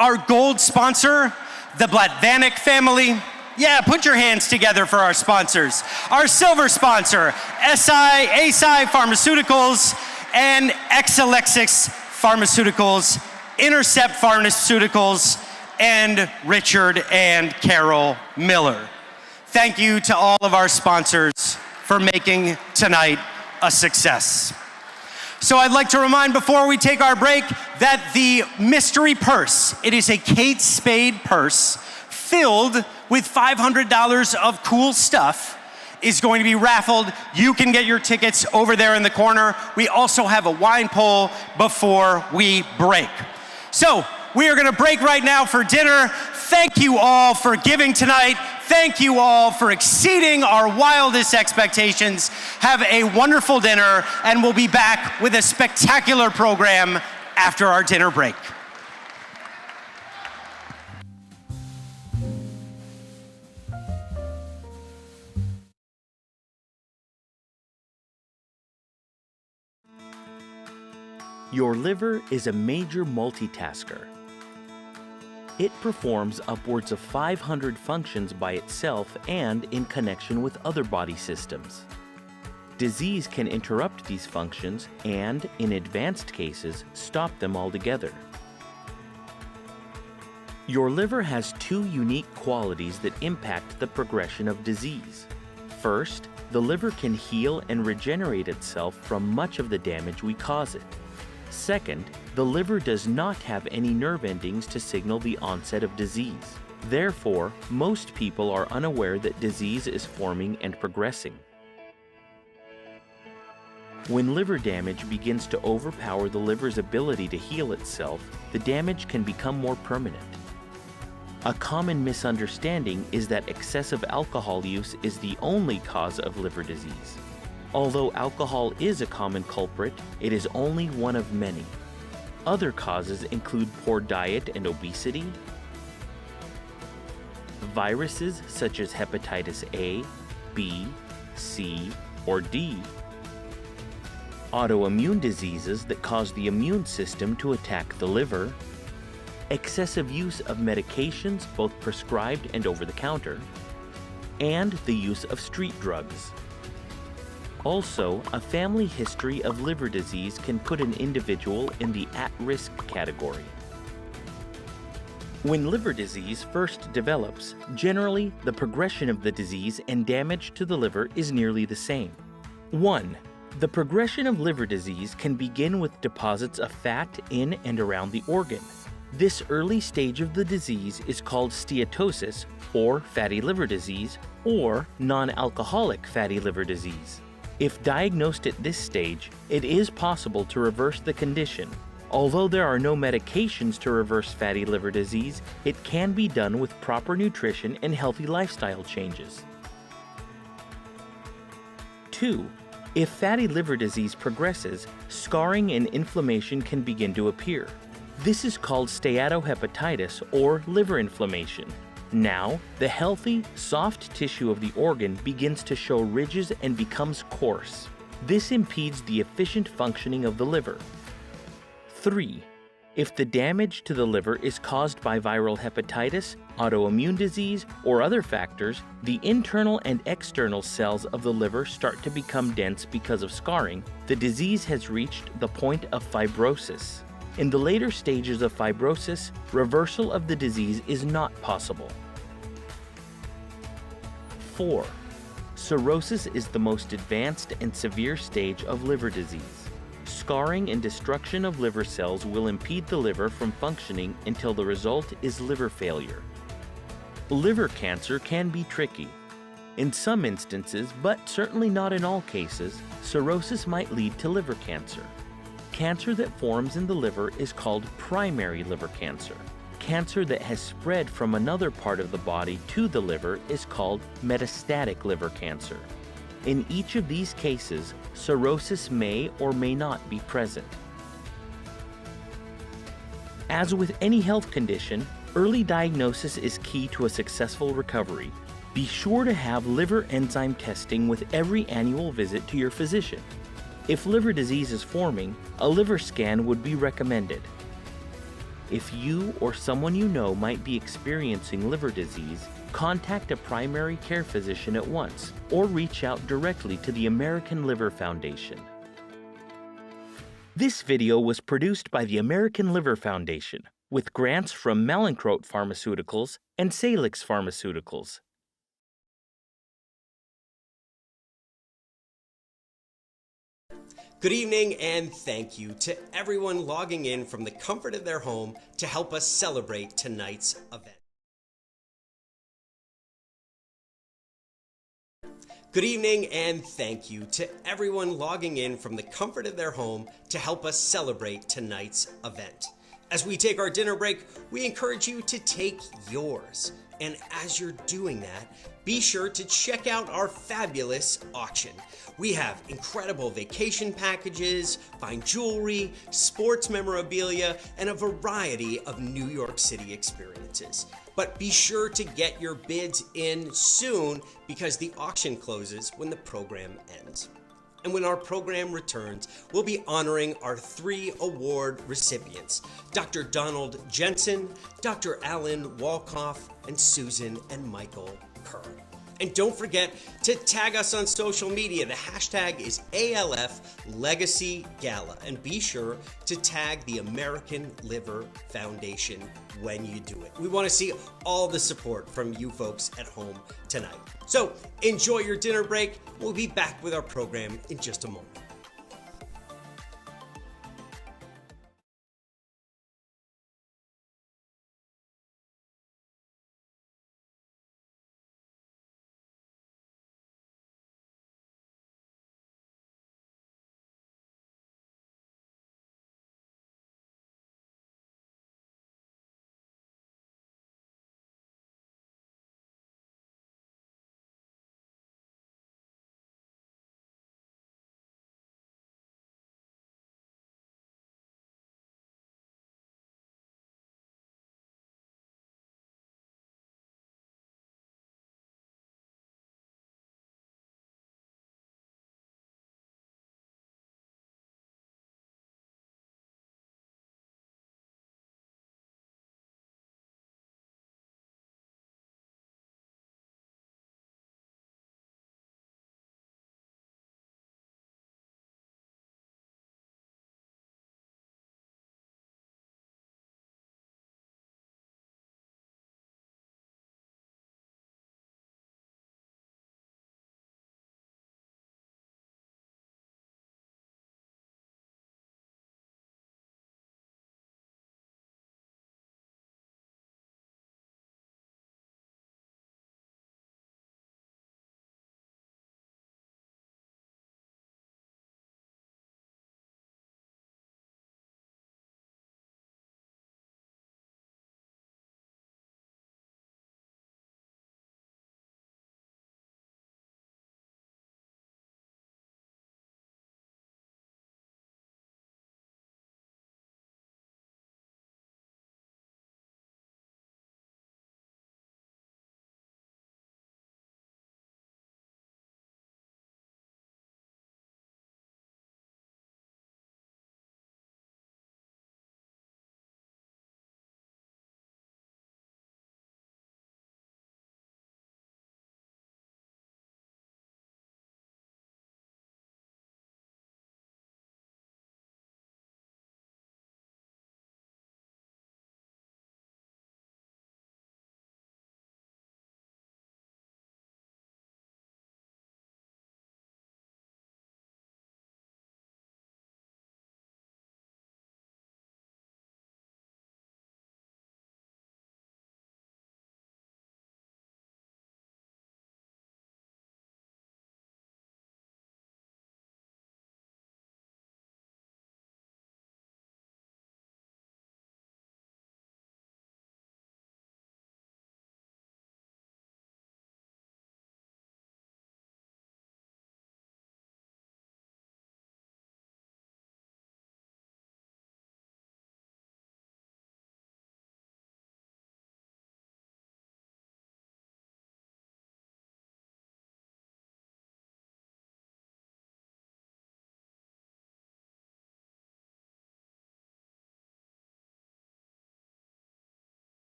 Speaker 2: Our gold sponsor, the Blattvanik family. Yeah, put your hands together for our sponsors. Our silver sponsor, ASI Pharmaceuticals and Exelixis Pharmaceuticals, Intercept Pharmaceuticals, and Richard and Carol Miller. Thank you to all of our sponsors for making tonight a success. So I'd like to remind before we take our break that the mystery purse, it is a Kate Spade purse filled with $500 of cool stuff, is going to be raffled. You can get your tickets over there in the corner. We also have a wine poll before we break. So we are gonna break right now for dinner. Thank you all for giving tonight. Thank you all for exceeding our wildest expectations. Have a wonderful dinner, and we'll be back with a spectacular program after our dinner break.
Speaker 12: Your liver is a major multitasker. It performs upwards of 500 functions by itself and in connection with other body systems. Disease can interrupt these functions and, in advanced cases, stop them altogether. Your liver has two unique qualities that impact the progression of disease. First, the liver can heal and regenerate itself from much of the damage we cause it. Second, the liver does not have any nerve endings to signal the onset of disease. Therefore, most people are unaware that disease is forming and progressing. When liver damage begins to overpower the liver's ability to heal itself, the damage can become more permanent. A common misunderstanding is that excessive alcohol use is the only cause of liver disease. Although alcohol is a common culprit, it is only one of many. Other causes include poor diet and obesity, viruses such as hepatitis A, B, C, or D, autoimmune diseases that cause the immune system to attack the liver, excessive use of medications, both prescribed and over-the-counter, and the use of street drugs. Also, a family history of liver disease can put an individual in the at-risk category. When liver disease first develops, generally the progression of the disease and damage to the liver is nearly the same. 1. The progression of liver disease can begin with deposits of fat in and around the organ. This early stage of the disease is called steatosis, or fatty liver disease, or non-alcoholic fatty liver disease. If diagnosed at this stage, it is possible to reverse the condition. Although there are no medications to reverse fatty liver disease, it can be done with proper nutrition and healthy lifestyle changes. 2. If fatty liver disease progresses, scarring and inflammation can begin to appear. This is called steatohepatitis or liver inflammation. Now, the healthy, soft tissue of the organ begins to show ridges and becomes coarse. This impedes the efficient functioning of the liver. 3. If the damage to the liver is caused by viral hepatitis, autoimmune disease, or other factors, the internal and external cells of the liver start to become dense because of scarring. The disease has reached the point of fibrosis. In the later stages of fibrosis, reversal of the disease is not possible. 4. Cirrhosis is the most advanced and severe stage of liver disease. Scarring and destruction of liver cells will impede the liver from functioning until the result is liver failure. Liver cancer can be tricky. In some instances, but certainly not in all cases, cirrhosis might lead to liver cancer. Cancer that forms in the liver is called primary liver cancer. Cancer that has spread from another part of the body to the liver is called metastatic liver cancer. In each of these cases, cirrhosis may or may not be present. As with any health condition, early diagnosis is key to a successful recovery. Be sure to have liver enzyme testing with every annual visit to your physician. If liver disease is forming, a liver scan would be recommended. If you or someone you know might be experiencing liver disease, contact a primary care physician at once or reach out directly to the American Liver Foundation. This video was produced by the American Liver Foundation with grants from Mallinckrodt Pharmaceuticals and Salix Pharmaceuticals.
Speaker 13: Good evening and thank you to everyone logging in from the comfort of their home to help us celebrate tonight's event. Good evening and thank you to everyone logging in from the comfort of their home to help us celebrate tonight's event. As we take our dinner break, we encourage you to take yours. And as you're doing that, be sure to check out our fabulous auction. We have incredible vacation packages, fine jewelry, sports memorabilia, and a variety of New York City experiences. But be sure to get your bids in soon because the auction closes when the program ends. And when our program returns, we'll be honoring our 3 award recipients, Dr. Donald Jensen, Dr. Alan Walkoff, and Susan and Michael Kerr. And don't forget to tag us on social media. The hashtag is ALF Legacy Gala. And be sure to tag the American Liver Foundation when you do it. We want to see all the support from you folks at home tonight. So enjoy your dinner break. We'll be back with our program in just a moment.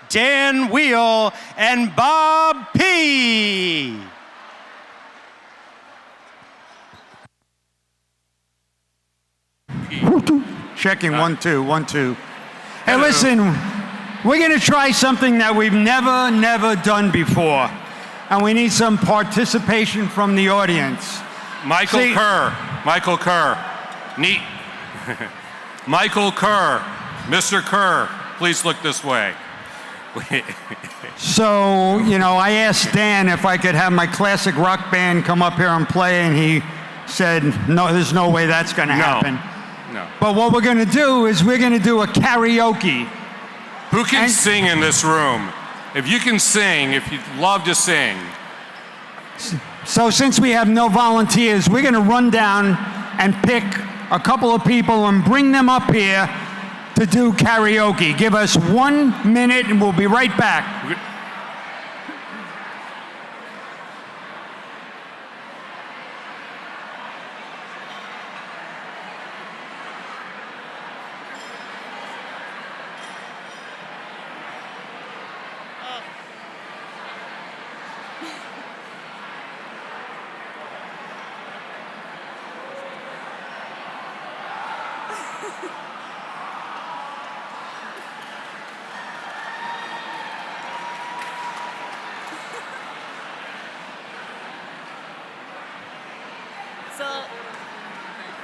Speaker 2: Dan Wheel and Bob P.
Speaker 14: Checking 1 2 1 2. Hey, listen, we're going to try something that we've never done before, and we need some participation from the audience.
Speaker 4: Michael Kerr. Michael Kerr. Michael Kerr. Mr. Kerr, please look this way.
Speaker 14: So, I asked Dan if I could have my classic rock band come up here and play, and he said, no, there's no way that's going to happen.
Speaker 4: No.
Speaker 14: But what we're going to do is we're going to do a karaoke.
Speaker 4: Who can sing in this room? If you can sing, if you'd love to sing.
Speaker 14: So since we have no volunteers, we're going to run down and pick a couple of people and bring them up here to do karaoke. Give us 1 minute and we'll be right back.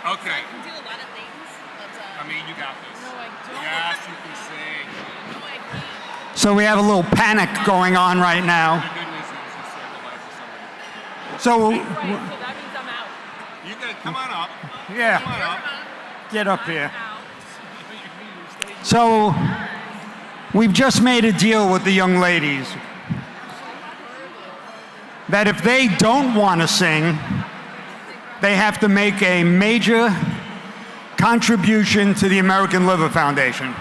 Speaker 4: Okay.
Speaker 15: I can do a lot of things, but
Speaker 4: I mean, you got this.
Speaker 15: No, I don't.
Speaker 4: Yes, you can sing.
Speaker 15: No, I can't.
Speaker 14: So we have a little panic going on right now.
Speaker 4: The good news is you saved the life of somebody.
Speaker 14: So,
Speaker 15: Right, so that means I'm out.
Speaker 4: You can come on up.
Speaker 14: yeah,
Speaker 4: Come on up.
Speaker 14: get up here. So we've just made a deal with the young ladies that if they don't want to sing, they have to make a major contribution to the American Liver Foundation.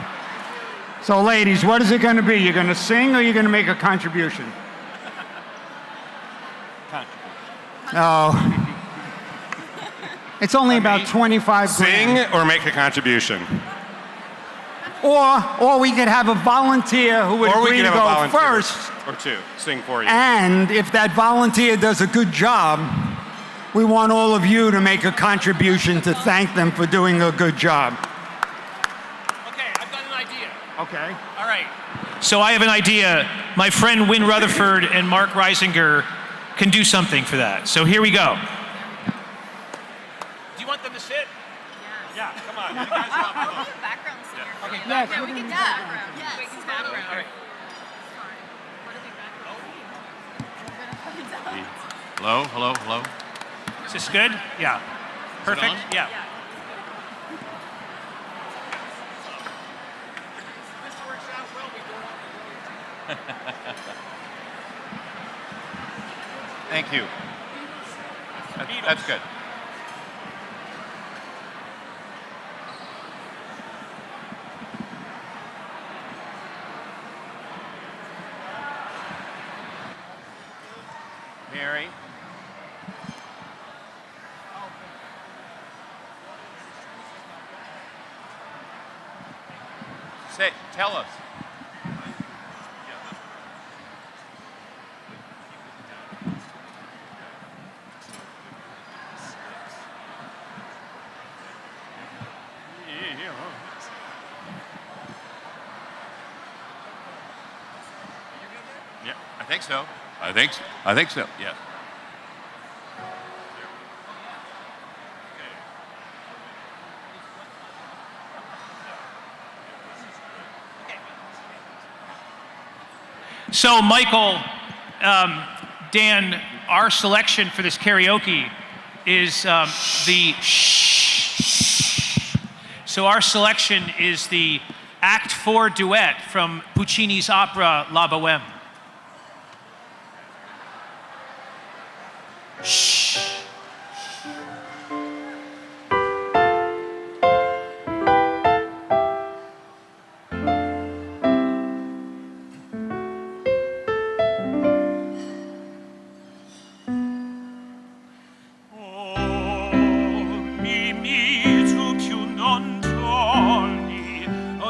Speaker 14: So ladies, what is it going to be? You're going to sing or you're going to make a contribution? Oh. It's only about 25
Speaker 4: Sing
Speaker 14: grand.
Speaker 4: or make a contribution.
Speaker 14: Or we could have a volunteer who would
Speaker 4: Or we
Speaker 14: agree
Speaker 4: could
Speaker 14: to
Speaker 4: have a
Speaker 14: go
Speaker 4: volunteer
Speaker 14: first.
Speaker 4: or two sing for you.
Speaker 14: And if that volunteer does a good job, we want all of you to make a contribution to thank them for doing a good job.
Speaker 5: Okay, I've got an idea.
Speaker 14: Okay.
Speaker 5: All right. So I have an idea. My friend Win Rutherford and Mark Reisinger can do something for that. So here we go. Do you want them to sit? Yeah, come on. You guys got both.
Speaker 15: Background singer.
Speaker 5: Okay,
Speaker 15: Yeah, we can do background. Yes. We can background.
Speaker 5: All right.
Speaker 4: Hello, hello, hello.
Speaker 5: Is this good? Yeah. Perfect?
Speaker 4: on?
Speaker 5: Yeah.
Speaker 4: Thank you. That's good. Mary. Tell us. Yeah, I think so. I think so. Yeah.
Speaker 5: So, Michael, Dan, our selection for this karaoke is So our selection is the Act 4 duet from Puccini's opera La Bohème.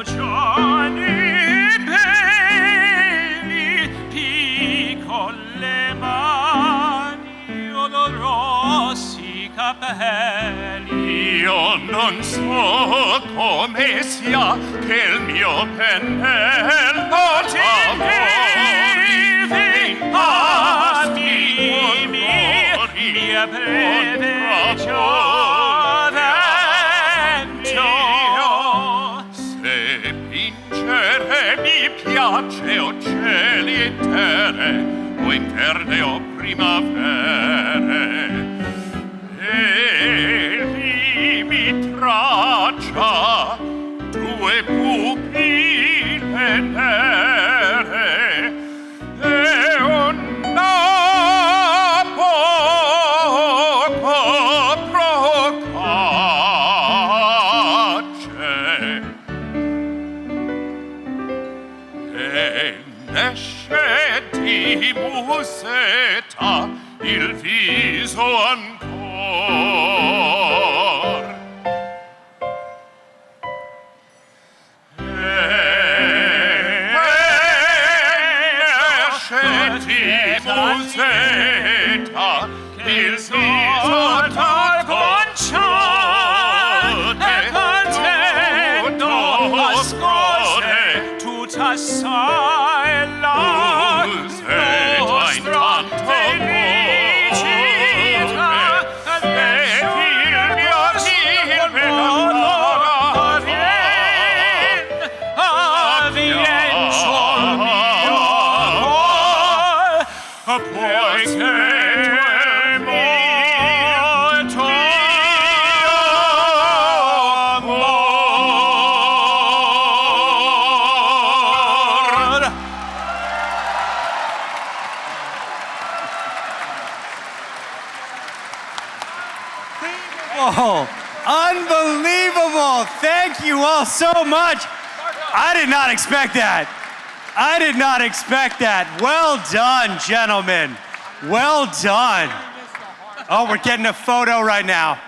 Speaker 16: Gianni
Speaker 5: cieli.
Speaker 16: Io non so come sia che il mio pennello
Speaker 5: mia breve gioventù.
Speaker 16: Se vincere mi piace o cieli e terre, o interne o primavere, e lì mi traccia due pupille nere e un napo procace, e n'esce di museta il viso ancor. Esce di museta il viso
Speaker 5: ascolta tutta assai la nostra felicità, e il mio avvien sul mio cuor, poiché
Speaker 2: Oh, unbelievable. Thank you all so much. I did not expect that. I did not expect that. Well done, gentlemen. Well done. Oh, we're getting a photo right now.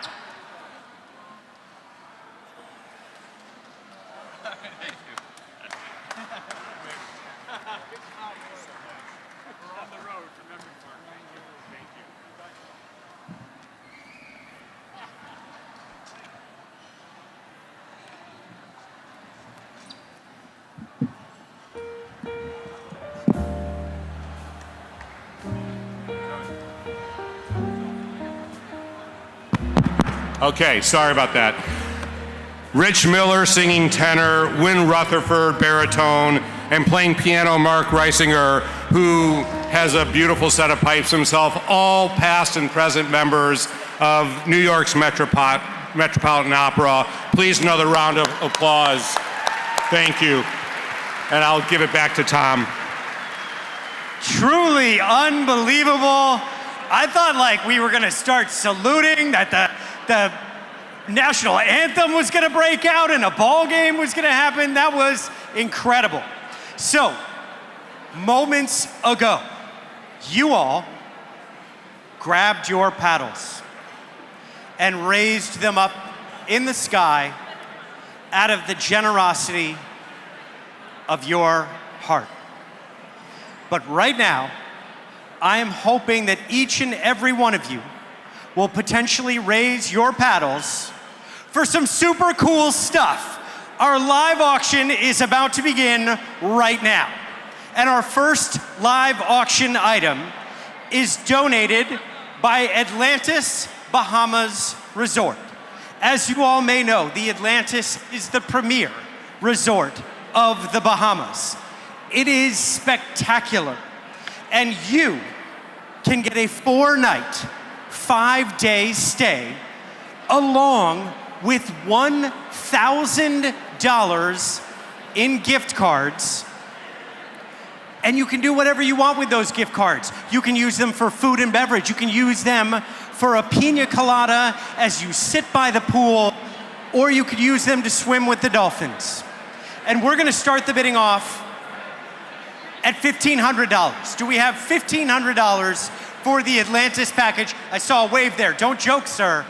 Speaker 4: Okay, sorry about that. Rich Miller singing tenor, Win Rutherford baritone, and playing piano Mark Reisinger, who has a beautiful set of pipes himself, all past and present members of New York's Metropolitan Opera. Please, another round of applause. Thank you. And I'll give it back to Tom.
Speaker 2: Truly unbelievable. I thought like we were gonna start saluting, that the national anthem was gonna break out and a ball game was gonna happen. That was incredible. So, moments ago, you all grabbed your paddles and raised them up in the sky out of the generosity of your heart. But right now, I am hoping that each and every one of you will potentially raise your paddles for some super cool stuff. Our live auction is about to begin right now. And our first live auction item is donated by Atlantis Bahamas Resort. As you all may know, the Atlantis is the premier resort of the Bahamas. It is spectacular. And you can get a 4-night, 5-day stay along with $1,000 in gift cards. And you can do whatever you want with those gift cards. You can use them for food and beverage. You can use them for a pina colada as you sit by the pool, or you could use them to swim with the dolphins. And we're gonna start the bidding off at $1,500. Do we have $1,500 for the Atlantis package? I saw a wave there. Don't joke, sir.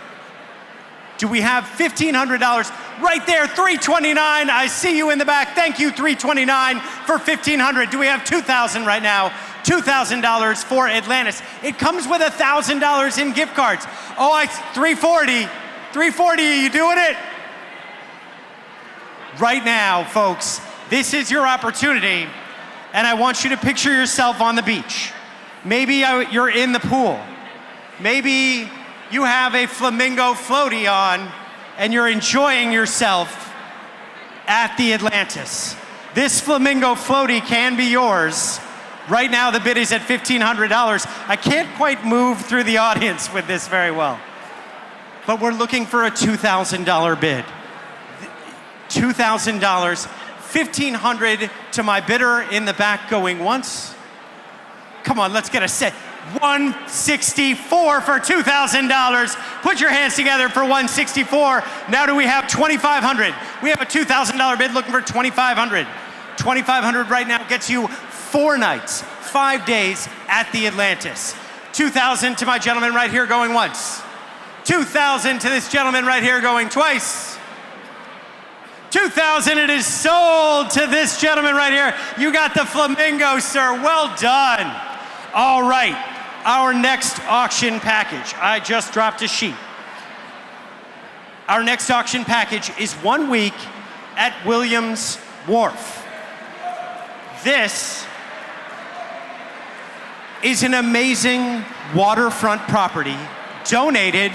Speaker 2: Do we have $1,500? Right there, $329. I see you in the back. Thank you, $329 for $1,500. Do we have $2,000 right now? $2,000 for Atlantis. It comes with $1,000 in gift cards. Oh, $340. $340, are you doing it? Right now, folks, this is your opportunity, and I want you to picture yourself on the beach. Maybe you're in the pool. Maybe you have a flamingo floaty on, and you're enjoying yourself at the Atlantis. This flamingo floaty can be yours. Right now, the bid is at $1,500. I can't quite move through the audience with this very well, but we're looking for a $2,000 bid. $2,000, $1,500 to my bidder in the back going once. Come on, let's get a set. $164 for $2,000. Put your hands together for $164. Now do we have $2,500? We have a $2,000 bid looking for $2,500. $2,500 right now gets you 4 nights, 5 days at the Atlantis. $2,000 to my gentleman right here going once. $2,000 to this gentleman right here going twice. $2,000, it is sold to this gentleman right here. You got the flamingo, sir. Well done. All right, our next auction package. I just dropped a sheet. Our next auction package is 1 week at Williams Wharf. This is an amazing waterfront property donated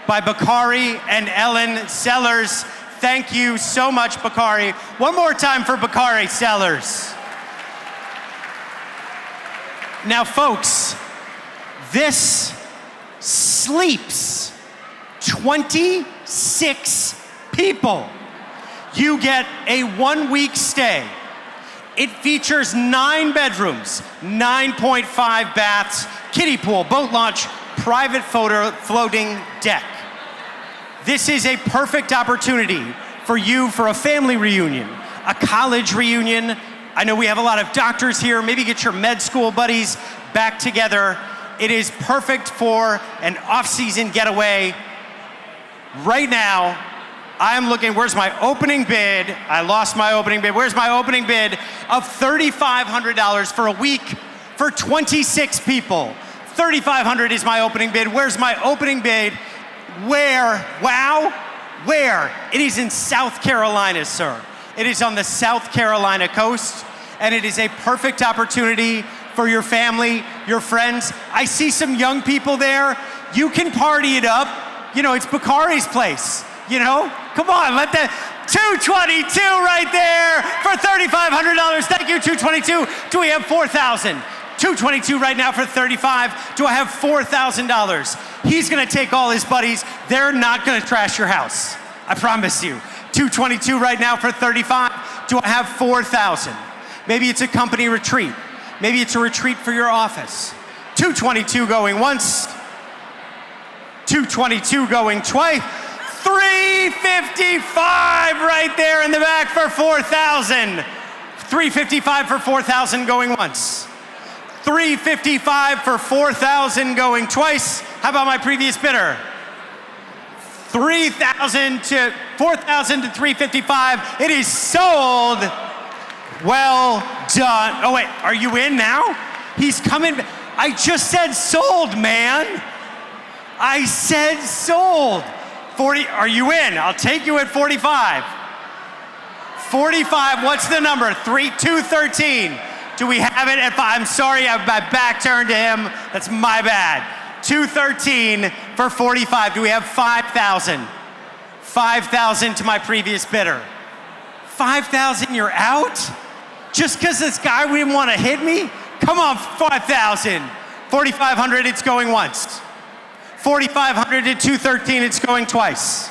Speaker 2: by Bakari and Ellen Sellers. Thank you so much, Bakari. One more time for Bakari Sellers. Now, folks, this sleeps 26 people. You get a 1-week stay. It features 9 bedrooms, 9.5 baths, kiddie pool, boat launch, private floating deck. This is a perfect opportunity for you for a family reunion, a college reunion. I know we have a lot of doctors here. Maybe get your med school buddies back together. It is perfect for an off-season getaway. Right now, I'm looking, where's my opening bid? I lost my opening bid. Where's my opening bid of $3,500 for a week for 26 people? $3,500 is my opening bid. Where's my opening bid? Where? Wow. Where? It is in South Carolina, sir. It is on the South Carolina coast, and it is a perfect opportunity for your family, your friends. I see some young people there. You can party it up. You know, it's Bakari's place. You know, come on, let the $222 right there for $3,500. Thank you, $222. Do we have $4,000? $222 right now for $35. Do I have $4,000? He's gonna take all his buddies. They're not gonna trash your house. I promise you. $222 right now for $35. Do I have $4,000? Maybe it's a company retreat. Maybe it's a retreat for your office. $222 going once. $222 going twice. $355 right there in the back for $4,000. $355 for $4,000 going once. $355 for $4,000 going twice. How about my previous bidder? $4,000 to $355. It is sold. Well done. Oh wait, are you in now? He's coming. I just said sold, man. I said sold. 40, are you in? I'll take you at 45. 45, what's the number? 213. Do we have it at 5? I'm sorry, I have my back turned to him. That's my bad. 213 for 45. Do we have 5,000? 5,000 to my previous bidder. 5,000, you're out? Just because this guy didn't want to hit me? Come on, 5,000. 4,500, it's going once. 4,500 to 213, it's going twice.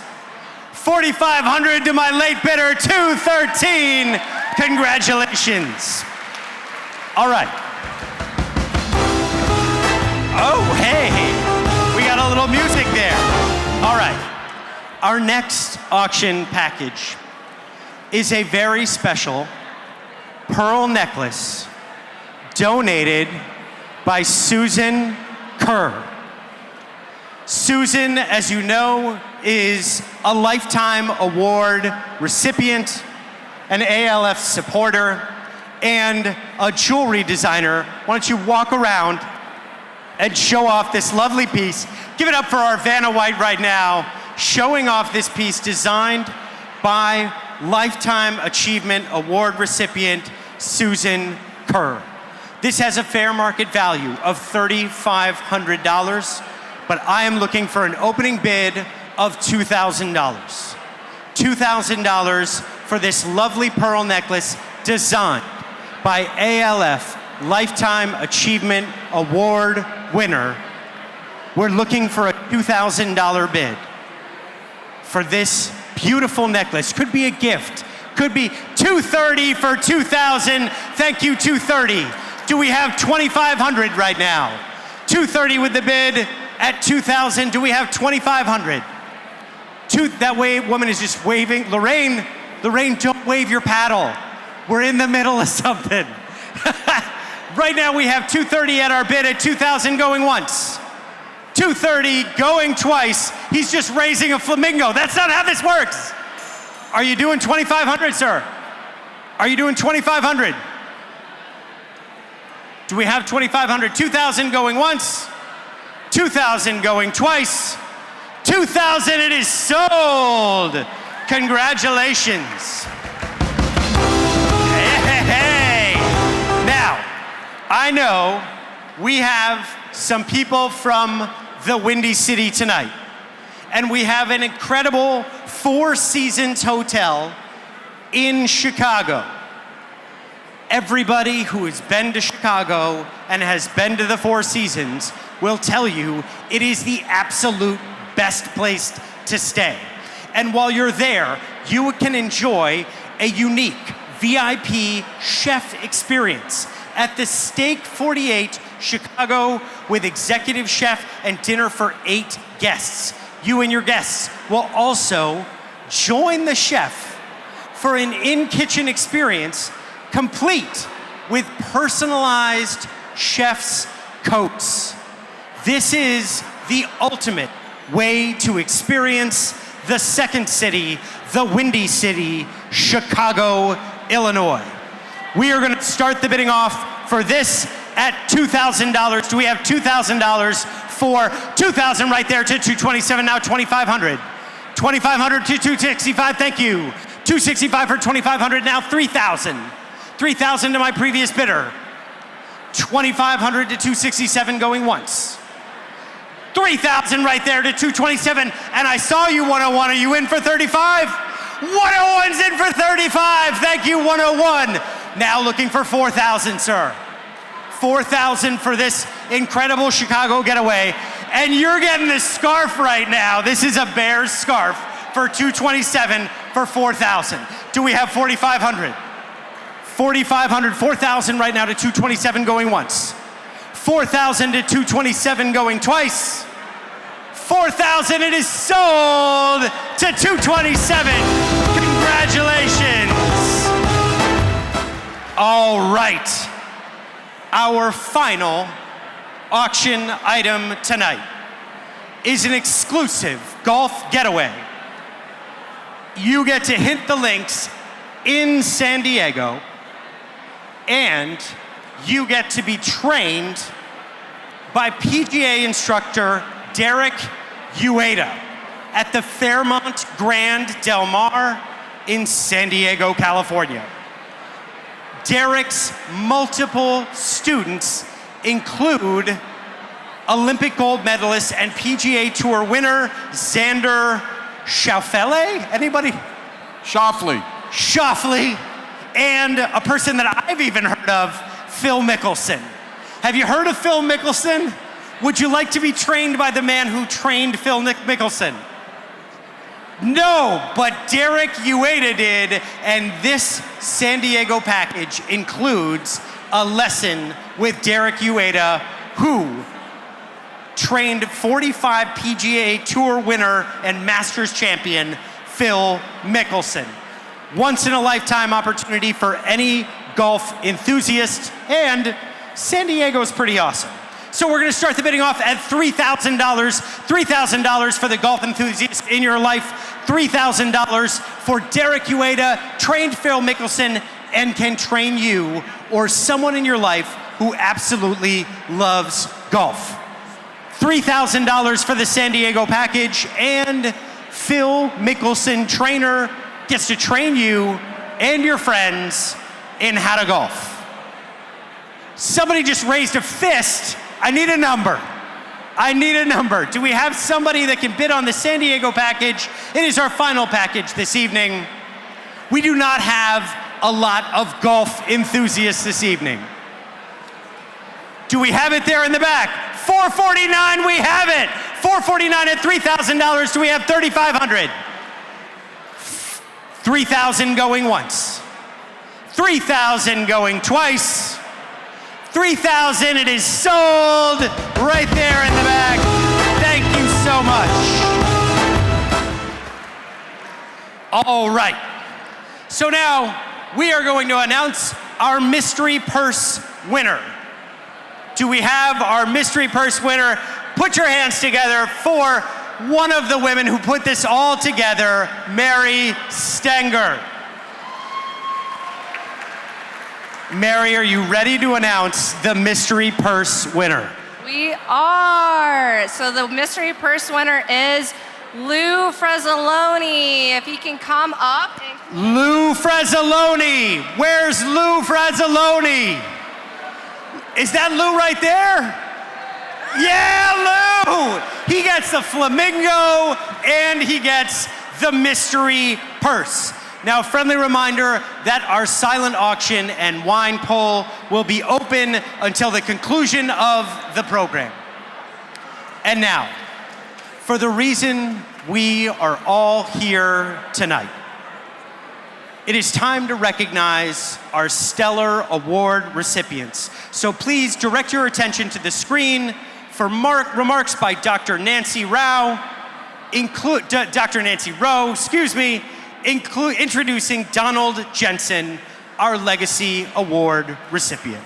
Speaker 2: 4,500 to my late bidder, 213. Congratulations. All right. Oh, hey, we got a little music there. All right. Our next auction package is a very special pearl necklace donated by Susan Kerr. Susan, as you know, is a Lifetime Award recipient, an ALF supporter, and a jewelry designer. Why don't you walk around and show off this lovely piece. Give it up for our Vanna White right now, showing off this piece designed by Lifetime Achievement Award recipient Susan Kerr. This has a fair market value of $3,500, but I am looking for an opening bid of $2,000. $2,000 for this lovely pearl necklace designed by ALF Lifetime Achievement Award winner. We're looking for a $2,000 bid for this beautiful necklace. Could be a gift, could be $230 for $2,000. Thank you, $230. Do we have $2,500 right now? $230 with the bid at $2,000. Do we have $2,500? That way, woman is just waving. Lorraine, don't wave your paddle. We're in the middle of something. Right now we have $230 at our bid at $2,000 going once. $230 going twice. He's just raising a flamingo. That's not how this works. Are you doing $2,500, sir? Are you doing $2,500? Do we have $2,500? $2,000 going once. $2,000 going twice. $2,000, it is sold. Congratulations. Hey. Now, I know we have some people from the Windy City tonight, and we have an incredible Four Seasons hotel in Chicago. Everybody who has been to Chicago and has been to the Four Seasons will tell you it is the absolute best place to stay. And while you're there, you can enjoy a unique VIP chef experience at the Steak 48 Chicago with executive chef and dinner for 8 guests. You and your guests will also join the chef for an in-kitchen experience complete with personalized chef's coats. This is the ultimate way to experience the second city, the Windy City, Chicago, Illinois. We are going to start the bidding off for this at $2,000. Do we have $2,000 for $2,000 right there to $227, now $2,500. $2,500 to $265, thank you. $265 for $2,500, now $3,000. $3,000 to my previous bidder. $2,500 to $267 going once. $3,000 right there to $227, and I saw you, 101. Are you in for $35? 101's in for $35. Thank you, 101. Now looking for $4,000, sir. $4,000 for this incredible Chicago getaway, and you're getting this scarf right now. This is a Bears scarf for $227 for $4,000. Do we have $4,500? $4,500, $4,000 right now to $227 going once. $4,000 to $227 going twice. $4,000, it is sold to $227. Congratulations. All right. Our final auction item tonight is an exclusive golf getaway. You get to hit the links in San Diego, and you get to be trained by PGA instructor Derek Ueda at the Fairmont Grand Del Mar in San Diego, California. Derek's multiple students include Olympic gold medalist and PGA Tour winner Xander Schauffele. Anybody? Schauffele. And a person that I've even heard of, Phil Mickelson. Have you heard of Phil Mickelson? Would you like to be trained by the man who trained Phil Mickelson? No, but Derek Ueda did, and this San Diego package includes a lesson with Derek Ueda, who trained 45 PGA Tour winner and Masters champion Phil Mickelson. Once in a lifetime opportunity for any golf enthusiast, and San Diego is pretty awesome. So we're gonna start the bidding off at $3,000. $3,000 for the golf enthusiast in your life. $3,000 for Derek Ueda, trained Phil Mickelson, and can train you or someone in your life who absolutely loves golf. $3,000 for the San Diego package, and Phil Mickelson, trainer, gets to train you and your friends in how to golf. Somebody just raised a fist. I need a number. I need a number. Do we have somebody that can bid on the San Diego package? It is our final package this evening. We do not have a lot of golf enthusiasts this evening. Do we have it there in the back? $449, we have it. $449 at $3,000. Do we have $3,500? $3,000 going once. $3,000 going twice. $3,000, it is sold right there in the back. Thank you so much. All right. So now we are going to announce our mystery purse winner. Do we have our mystery purse winner? Put your hands together for one of the women who put this all together, Mary Stenger. Mary, are you ready to announce the mystery purse winner?
Speaker 15: We are. So the mystery purse winner is Lou Frazzoloni. If he can come up.
Speaker 2: Lou Frazzoloni. Where's Lou Frazzoloni? Is that Lou right there? Yeah, Lou! He gets the flamingo and he gets the mystery purse. Now, a friendly reminder that our silent auction and wine poll will be open until the conclusion of the program. And now, for the reason we are all here tonight, it is time to recognize our stellar award recipients. So please direct your attention to the screen for remarks by Dr. Nancy Rowe, introducing Donald Jensen, our Legacy Award recipient.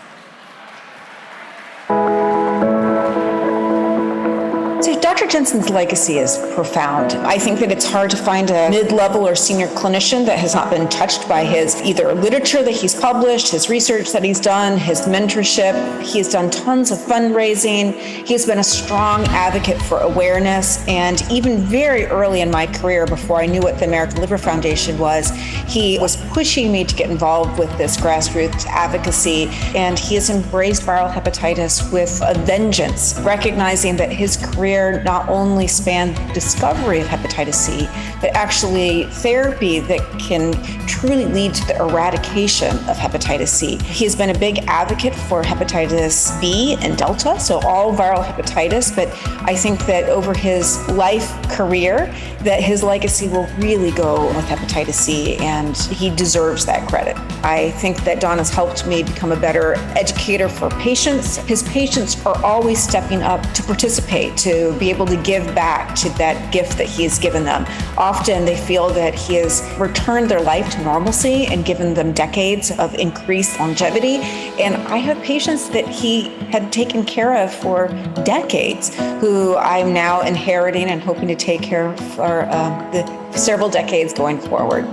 Speaker 17: So Dr. Jensen's legacy is profound. I think that it's hard to find a mid-level or senior clinician that has not been touched by his either literature that he's published, his research that he's done, his mentorship. He's done tons of fundraising. He's been a strong advocate for awareness. And even very early in my career, before I knew what the American Liver Foundation was, he was pushing me to get involved with this grassroots advocacy. And he has embraced viral hepatitis with a vengeance, recognizing that his career not only spanned discovery of hepatitis C, but actually therapy that can truly lead to the eradication of hepatitis C. He has been a big advocate for hepatitis B and Delta, so all viral hepatitis, but I think that over his life career, that his legacy will really go with hepatitis C, and he deserves that credit. I think that Don has helped me become a better educator for patients. His patients are always stepping up to participate, to be able to give back to that gift that he has given them. Often they feel that he has returned their life to normalcy and given them decades of increased longevity. And I have patients that he had taken care of for decades who I'm now inheriting and hoping to take care of for the several decades going forward.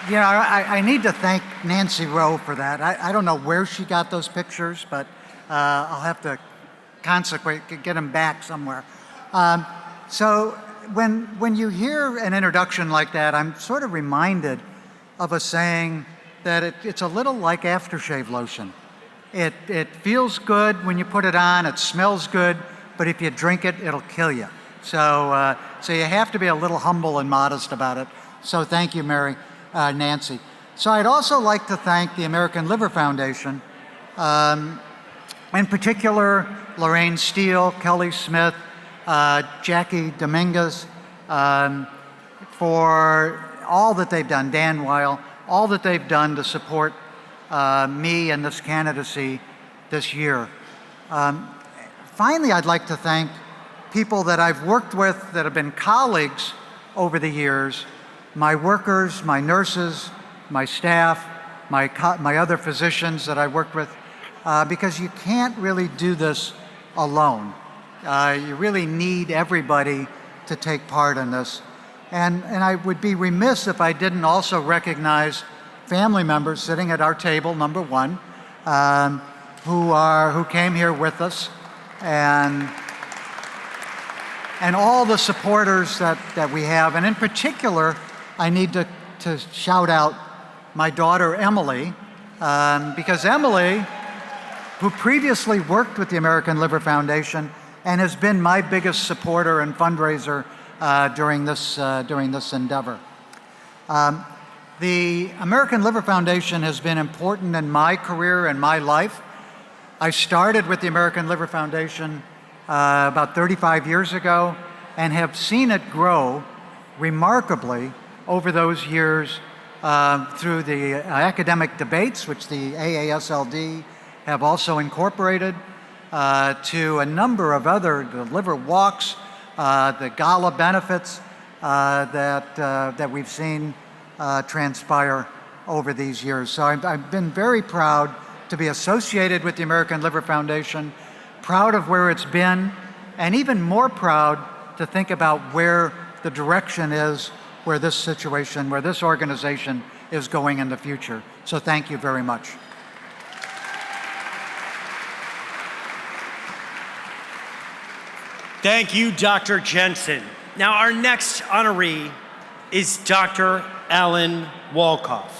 Speaker 18: You know, I need to thank Nancy Rowe for that. I don't know where she got those pictures, but I'll have to get them back somewhere. So when you hear an introduction like that, I'm sort of reminded of a saying that it's a little like aftershave lotion. It feels good when you put it on, it smells good, but if you drink it, it'll kill you. So you have to be a little humble and modest about it. So thank you, Nancy. So I'd also like to thank the American Liver Foundation, in particular Lorraine Steele, Kelly Smith, Jackie Dominguez, for all that they've done, Dan Weil, all that they've done to support me and this candidacy this year. Finally, I'd like to thank people that I've worked with that have been colleagues over the years, my workers, my nurses, my staff, my other physicians that I worked with, because you can't really do this alone. You really need everybody to take part in this. And I would be remiss if I didn't also recognize family members sitting at our table, number one, who came here with us, and all the supporters that we have. And in particular, I need to shout out my daughter, Emily, because Emily, who previously worked with the American Liver Foundation and has been my biggest supporter and fundraiser during this endeavor. The American Liver Foundation has been important in my career and my life. I started with the American Liver Foundation about 35 years ago and have seen it grow remarkably over those years through the academic debates, which the AASLD have also incorporated, to a number of other, the liver walks, the gala benefits that we've seen transpire over these years. So I've been very proud to be associated with the American Liver Foundation, proud of where it's been, and even more proud to think about where the direction is, where this situation, where this organization is going in the future. So thank you very much.
Speaker 2: Thank you, Dr. Jensen. Now, our next honoree is Dr. Alan Wolkoff.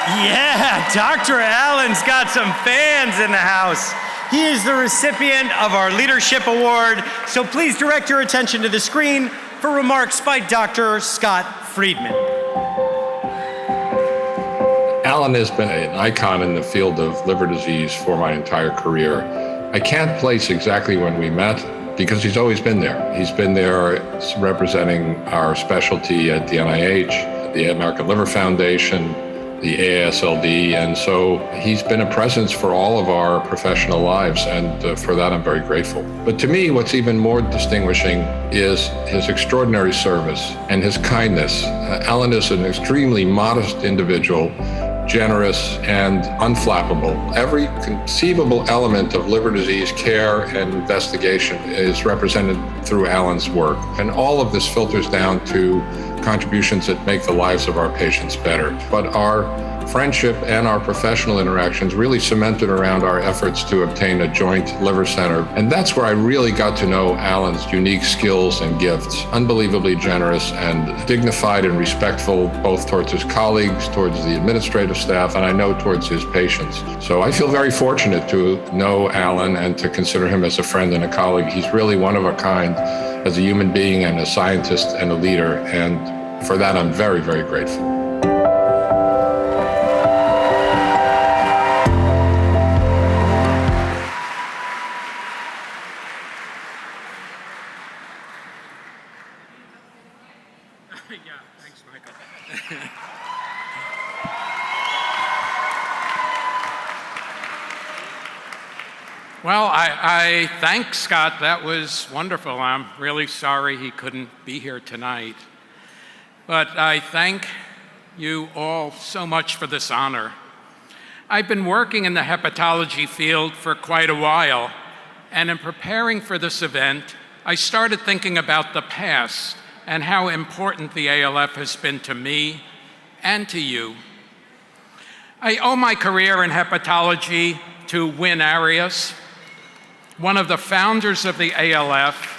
Speaker 2: Yeah, Dr. Allen's got some fans in the house. He is the recipient of our Leadership Award, so please direct your attention to the screen for remarks by Dr. Scott Friedman.
Speaker 19: Alan has been an icon in the field of liver disease for my entire career. I can't place exactly when we met because he's always been there. He's been there representing our specialty at the NIH, the American Liver Foundation, the AASLD, and so he's been a presence for all of our professional lives, and for that I'm very grateful. But to me, what's even more distinguishing is his extraordinary service and his kindness. Alan is an extremely modest individual, generous and unflappable. Every conceivable element of liver disease care and investigation is represented through Alan's work. And all of this filters down to contributions that make the lives of our patients better. But our friendship and our professional interactions really cemented around our efforts to obtain a joint liver center. And that's where I really got to know Alan's unique skills and gifts. Unbelievably generous and dignified and respectful, both towards his colleagues, towards the administrative staff, and I know towards his patients. So I feel very fortunate to know Alan and to consider him as a friend and a colleague. He's really one of a kind as a human being and a scientist and a leader. And for that, I'm very, very grateful.
Speaker 20: Well, I thank Scott. That was wonderful. I'm really sorry he couldn't be here tonight. But I thank you all so much for this honor. I've been working in the hepatology field for quite a while, and in preparing for this event, I started thinking about the past and how important the ALF has been to me and to you. I owe my career in hepatology to Win Arias, one of the founders of the ALF.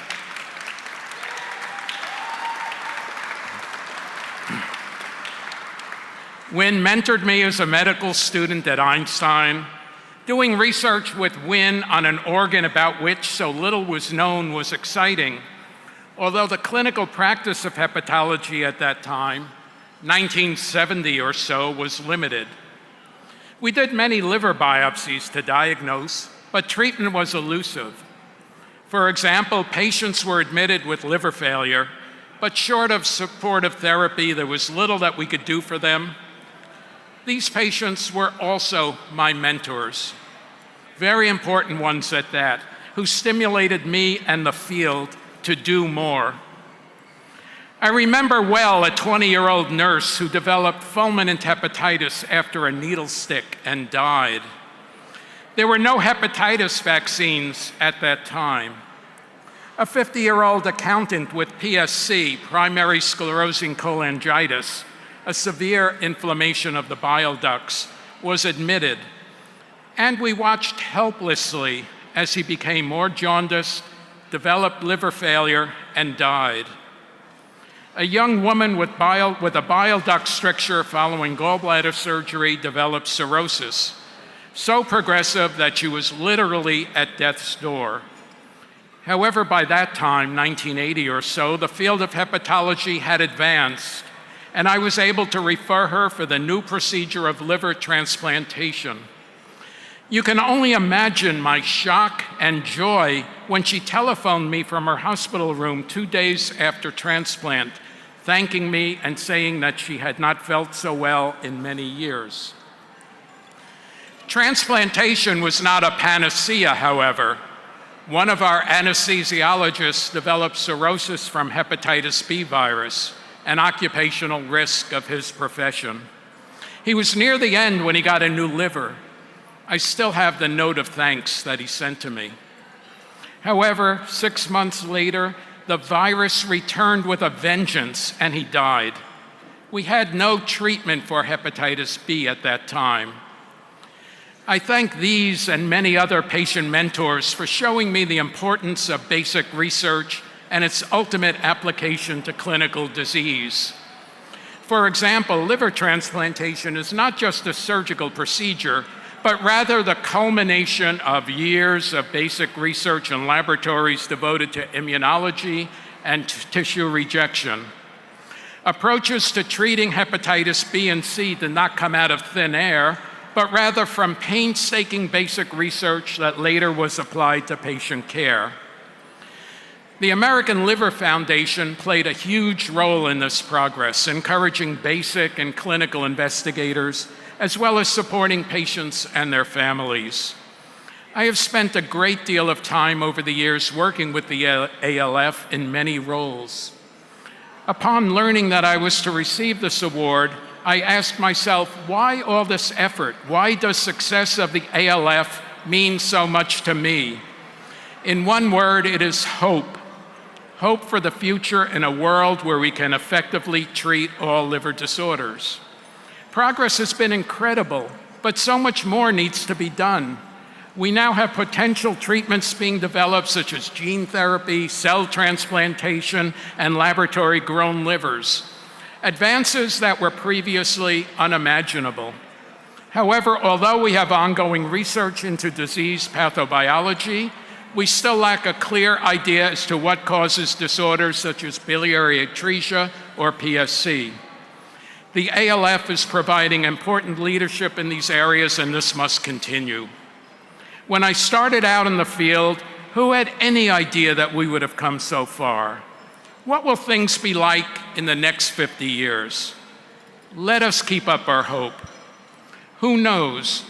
Speaker 20: Win mentored me as a medical student at Einstein. Doing research with Win on an organ about which so little was known was exciting, although the clinical practice of hepatology at that time, 1970 or so, was limited. We did many liver biopsies to diagnose, but treatment was elusive. For example, patients were admitted with liver failure, but short of supportive therapy, there was little that we could do for them. These patients were also my mentors, very important ones at that, who stimulated me and the field to do more. I remember well a 20-year-old nurse who developed fulminant hepatitis after a needle stick and died. There were no hepatitis vaccines at that time. A 50-year-old accountant with PSC, primary sclerosing cholangitis, a severe inflammation of the bile ducts, was admitted, and we watched helplessly as he became more jaundiced, developed liver failure, and died. A young woman with a bile duct stricture following gallbladder surgery developed cirrhosis, so progressive that she was literally at death's door. However, by that time, 1980 or so, the field of hepatology had advanced, and I was able to refer her for the new procedure of liver transplantation. You can only imagine my shock and joy when she telephoned me from her hospital room 2 days after transplant, thanking me and saying that she had not felt so well in many years. Transplantation was not a panacea, however. One of our anesthesiologists developed cirrhosis from hepatitis B virus, an occupational risk of his profession. He was near the end when he got a new liver. I still have the note of thanks that he sent to me. However, 6 months later, the virus returned with a vengeance and he died. We had no treatment for hepatitis B at that time. I thank these and many other patient mentors for showing me the importance of basic research and its ultimate application to clinical disease. For example, liver transplantation is not just a surgical procedure, but rather the culmination of years of basic research in laboratories devoted to immunology and tissue rejection. Approaches to treating hepatitis B and C did not come out of thin air, but rather from painstaking basic research that later was applied to patient care. The American Liver Foundation played a huge role in this progress, encouraging basic and clinical investigators, as well as supporting patients and their families. I have spent a great deal of time over the years working with the ALF in many roles. Upon learning that I was to receive this award, I asked myself, why all this effort? Why does success of the ALF mean so much to me? In one word, it is hope. Hope for the future in a world where we can effectively treat all liver disorders. Progress has been incredible, but so much more needs to be done. We now have potential treatments being developed, such as gene therapy, cell transplantation, and laboratory-grown livers. Advances that were previously unimaginable. However, although we have ongoing research into disease pathobiology, we still lack a clear idea as to what causes disorders such as biliary atresia or PSC. The ALF is providing important leadership in these areas, and this must continue. When I started out in the field, who had any idea that we would have come so far? What will things be like in the next 50 years? Let us keep up our hope. Who knows?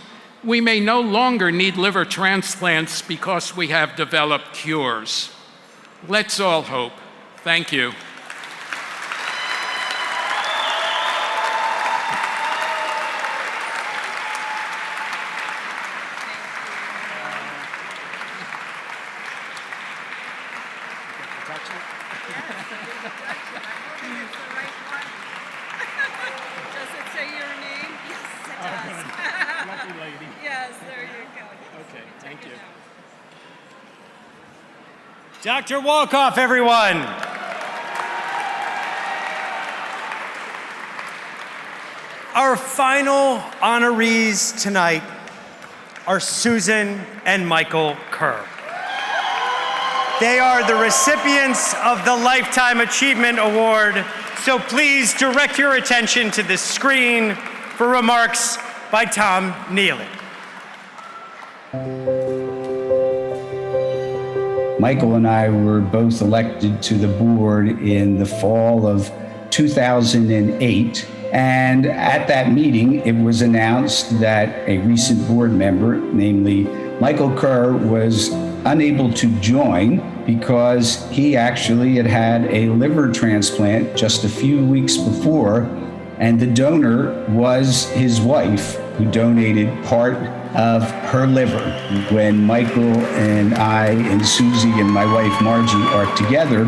Speaker 20: We may no longer need liver transplants because we have developed cures. Let's all hope. Thank you.
Speaker 2: Dr. Wolkoff, everyone. Our final honorees tonight are Susan and Michael Kerr. They are the recipients of the Lifetime Achievement Award, so please direct your attention to the screen for remarks by Tom Neely.
Speaker 21: Michael and I were both elected to the board in the fall of 2008. And at that meeting, it was announced that a recent board member, namely Michael Kerr, was unable to join because he actually had had a liver transplant just a few weeks before, and the donor was his wife, who donated part of her liver. When Michael and I and Susie and my wife Margie are together,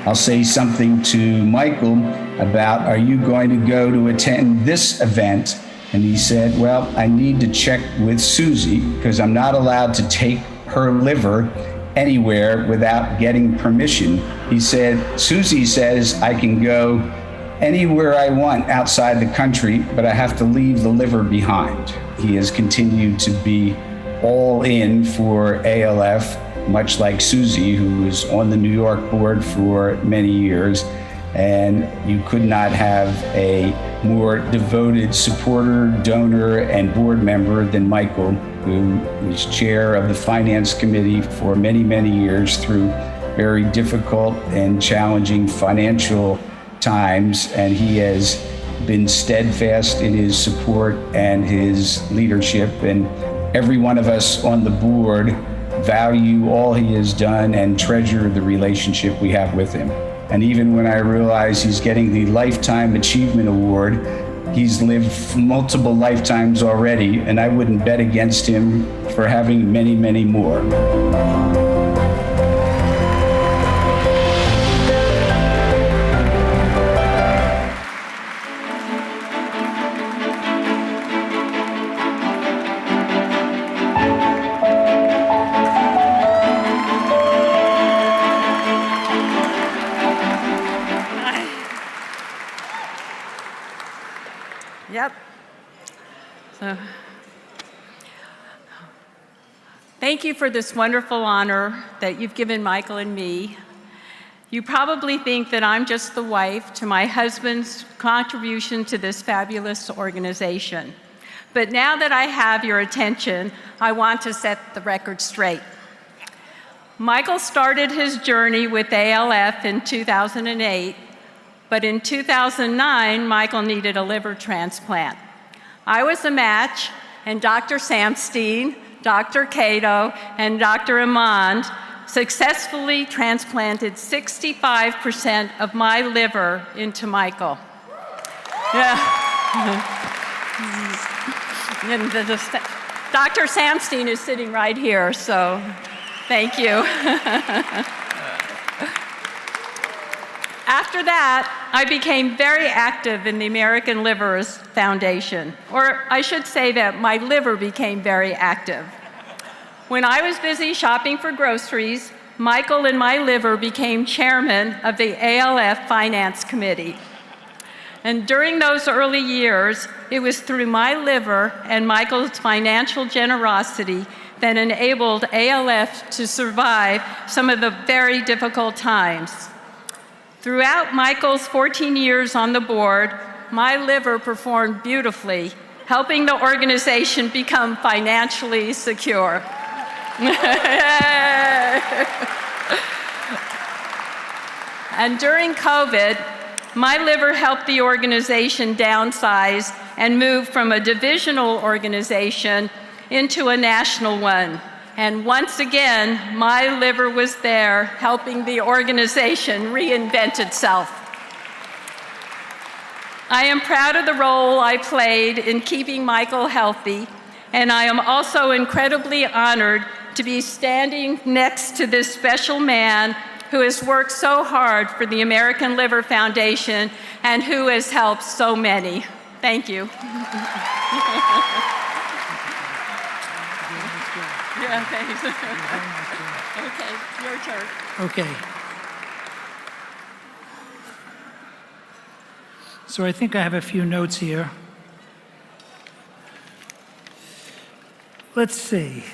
Speaker 21: I'll say something to Michael about, are you going to go to attend this event? And he said, well, I need to check with Susie because I'm not allowed to take her liver anywhere without getting permission. He said, Susie says I can go anywhere I want outside the country, but I have to leave the liver behind. He has continued to be all in for ALF, much like Susie, who was on the New York board for many years. And you could not have a more devoted supporter, donor, and board member than Michael, who was chair of the Finance Committee for many, many years through very difficult and challenging financial times. And he has been steadfast in his support and his leadership. And every one of us on the board value all he has done and treasure the relationship we have with him. And even when I realize he's getting the Lifetime Achievement Award, he's lived multiple lifetimes already, and I wouldn't bet against him for having many, many more.
Speaker 3: Yep. So, thank you for this wonderful honor that you've given Michael and me. You probably think that I'm just the wife to my husband's contribution to this fabulous organization. But now that I have your attention, I want to set the record straight. Michael started his journey with ALF in 2008. But in 2009, Michael needed a liver transplant. I was a match, and Dr. Samstein, Dr. Cato, and Dr. Amand successfully transplanted 65% of my liver into Michael. Yeah. And Dr. Samstein is sitting right here, so thank you. After that, I became very active in the American Liver Foundation, or I should say that my liver became very active. When I was busy shopping for groceries, Michael and my liver became chairman of the ALF Finance Committee. And during those early years, it was through my liver and Michael's financial generosity that enabled ALF to survive some of the very difficult times. Throughout Michael's 14 years on the board, my liver performed beautifully, helping the organization become financially secure. And during COVID, my liver helped the organization downsize and move from a divisional organization into a national one. And once again, my liver was there helping the organization reinvent itself. I am proud of the role I played in keeping Michael healthy, and I am also incredibly honored to be standing next to this special man who has worked so hard for the American Liver Foundation and who has helped so many. Thank you. Yeah, thanks. Okay, your turn.
Speaker 10: Okay. So I think I have a few notes here. Let's see.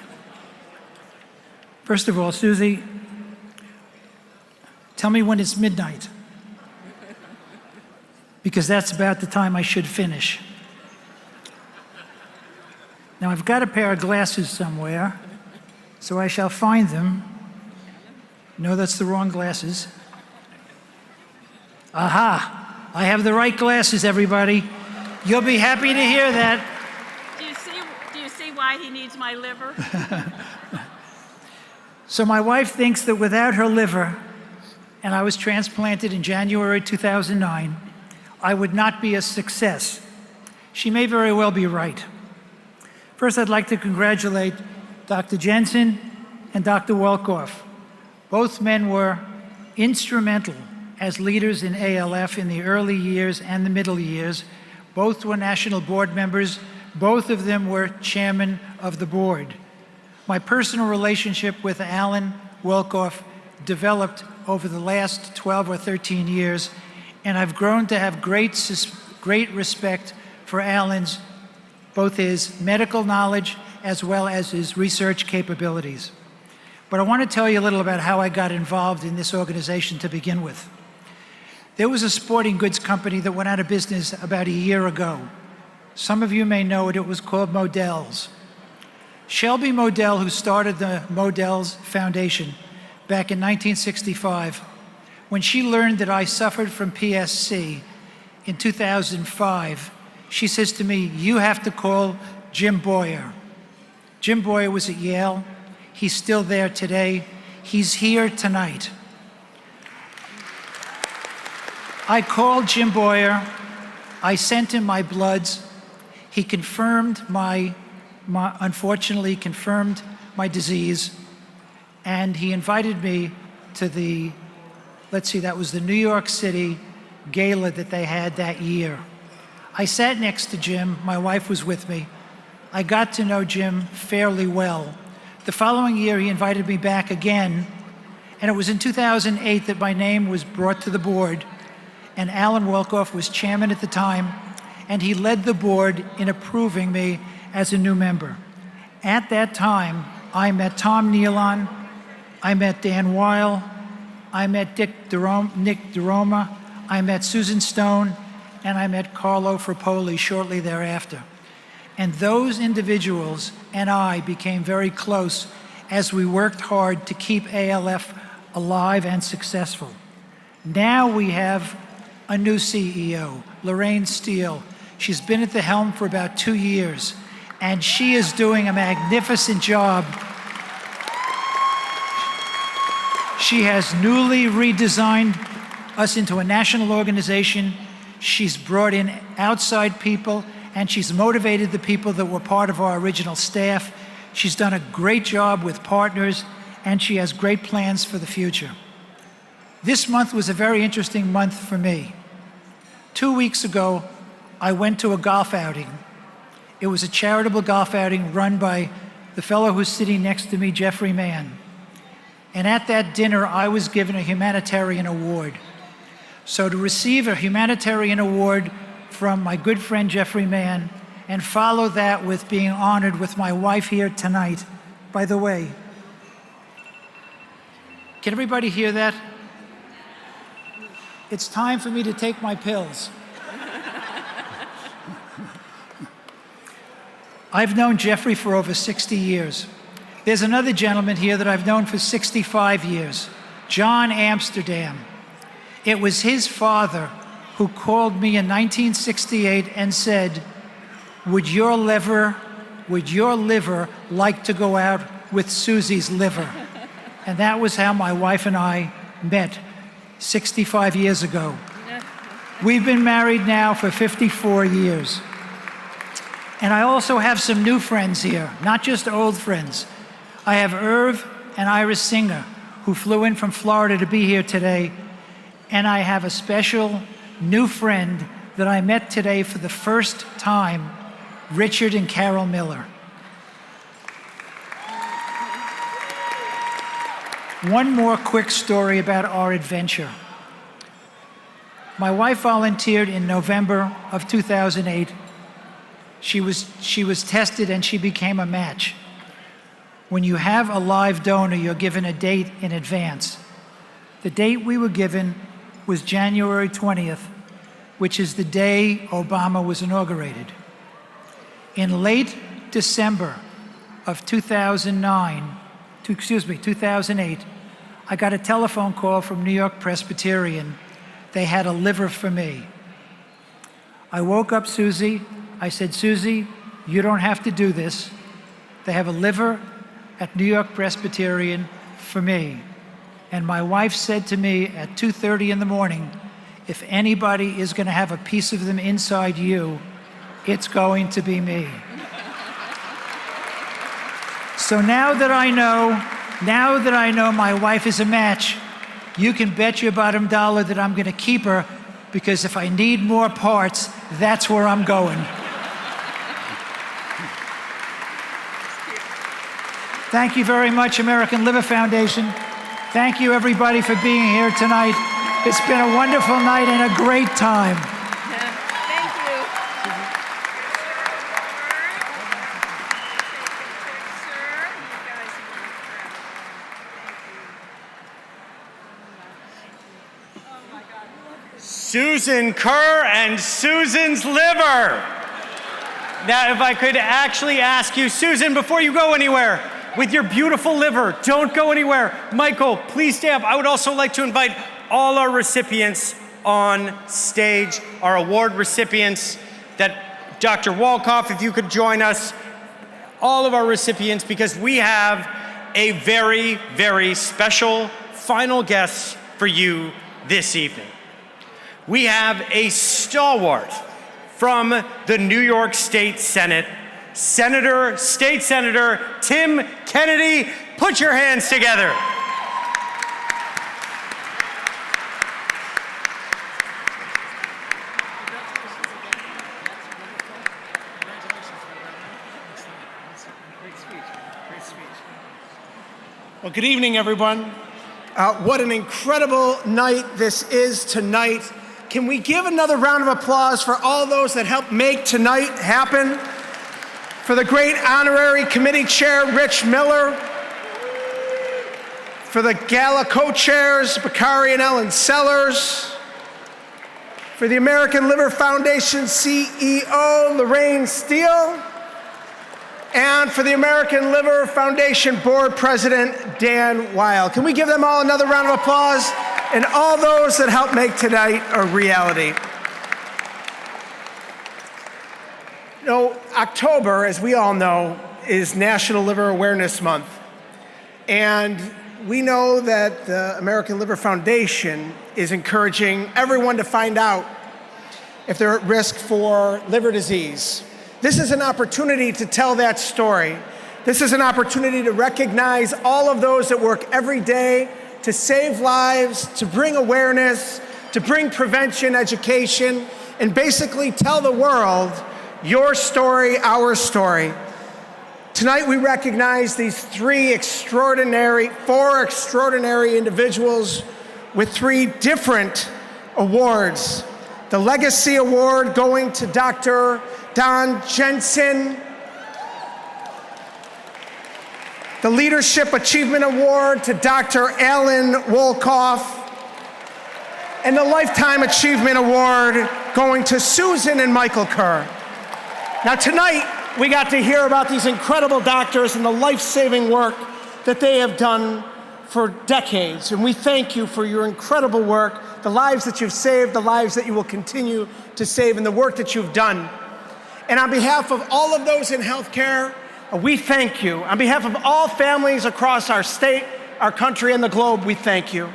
Speaker 10: First of all, Susie, tell me when it's midnight, because that's about the time I should finish. Now, I've got a pair of glasses somewhere, so I shall find them. No, that's the wrong glasses. Aha! I have the right glasses, everybody. You'll be happy to hear that.
Speaker 3: Do you see why he needs my liver?
Speaker 10: So my wife thinks that without her liver, and I was transplanted in January 2009, I would not be a success. She may very well be right. First, I'd like to congratulate Dr. Jensen and Dr. Wolkoff. Both men were instrumental as leaders in ALF in the early years and the middle years. Both were national board members. Both of them were chairman of the board. My personal relationship with Alan Wolkoff developed over the last 12 or 13 years, and I've grown to have great respect for Alan's, both his medical knowledge as well as his research capabilities. But I want to tell you a little about how I got involved in this organization to begin with. There was a sporting goods company that went out of business about a year ago. Some of you may know it. It was called Modell's. Shelby Modell, who started the Modell's Foundation back in 1965, when she learned that I suffered from PSC in 2005, she says to me, "You have to call Jim Boyer." Jim Boyer was at Yale. He's still there today. He's here tonight. I called Jim Boyer. I sent him my bloods. He confirmed unfortunately confirmed my disease, and he invited me to the, that was the New York City gala that they had that year. I sat next to Jim. My wife was with me. I got to know Jim fairly well. The following year, he invited me back again, and it was in 2008 that my name was brought to the board, and Alan Wolkoff was chairman at the time, and he led the board in approving me as a new member. At that time, I met Tom Nealon, I met Dan Weil, I met Nick DeRoma, I met Susan Stone, and I met Carlo Frappoli shortly thereafter. And those individuals and I became very close as we worked hard to keep ALF alive and successful. Now we have a new CEO, Lorraine Steele. She's been at the helm for about 2 years, and she is doing a magnificent job. She has newly redesigned us into a national organization. She's brought in outside people, and she's motivated the people that were part of our original staff. She's done a great job with partners, and she has great plans for the future. This month was a very interesting month for me. 2 weeks ago, I went to a golf outing. It was a charitable golf outing run by the fellow who's sitting next to me, Jeffrey Mann. And at that dinner, I was given a humanitarian award. So to receive a humanitarian award from my good friend Jeffrey Mann, and follow that with being honored with my wife here tonight. By the way, can everybody hear that? It's time for me to take my pills. I've known Jeffrey for over 60 years. There's another gentleman here that I've known for 65 years, John Amsterdam. It was his father who called me in 1968 and said, would your liver like to go out with Susie's liver? And that was how my wife and I met 65 years ago. We've been married now for 54 years. And I also have some new friends here, not just old friends. I have Irv and Iris Singer, who flew in from Florida to be here today. And I have a special new friend that I met today for the first time, Richard and Carol Miller. One more quick story about our adventure. My wife volunteered in November of 2008. She was tested and she became a match. When you have a live donor, you're given a date in advance. The date we were given was January 20th, which is the day Obama was inaugurated. In late December of 2008, I got a telephone call from New York Presbyterian. They had a liver for me. I woke up Susie. I said, Susie, you don't have to do this. They have a liver at New York Presbyterian for me. And my wife said to me at 2:30 in the morning, if anybody is going to have a piece of them inside you, it's going to be me. So now that I know my wife is a match, you can bet your bottom dollar that I'm going to keep her, because if I need more parts, that's where I'm going. Thank you very much, American Liver Foundation. Thank you, everybody, for being here tonight. It's been a wonderful night and a great time.
Speaker 15: Thank you.
Speaker 2: Susan Kerr and Susan's liver. Now, if I could actually ask you, Susan, before you go anywhere, with your beautiful liver, don't go anywhere. Michael, please stay up. I would also like to invite all our recipients on stage, our award recipients, that Dr. Wolkoff, if you could join us, all of our recipients, because we have a very, very special final guest for you this evening. We have a stalwart from the New York State Senate, State Senator Tim Kennedy. Put your hands together.
Speaker 1: Well, good evening, everyone. What an incredible night this is tonight. Can we give another round of applause for all those that helped make tonight happen? For the great honorary committee chair, Rich Miller. For the gala co-chairs, Bakari and Ellen Sellers. For the American Liver Foundation CEO, Lorraine Steele. And for the American Liver Foundation Board President, Dan Weil. Can we give them all another round of applause? And all those that helped make tonight a reality. You know, October, as we all know, is National Liver Awareness Month. And we know that the American Liver Foundation is encouraging everyone to find out if they're at risk for liver disease. This is an opportunity to tell that story. This is an opportunity to recognize all of those that work every day to save lives, to bring awareness, to bring prevention, education, and basically tell the world your story, our story. Tonight we recognize these four extraordinary individuals with 3 different awards. The Legacy Award going to Dr. Don Jensen. The Leadership Achievement Award to Dr. Alan Wolkoff. And the Lifetime Achievement Award going to Susan and Michael Kerr. Now tonight, we got to hear about these incredible doctors and the life-saving work that they have done for decades. And we thank you for your incredible work, the lives that you've saved, the lives that you will continue to save, and the work that you've done. And on behalf of all of those in healthcare, we thank you. On behalf of all families across our state, our country, and the globe, we thank you.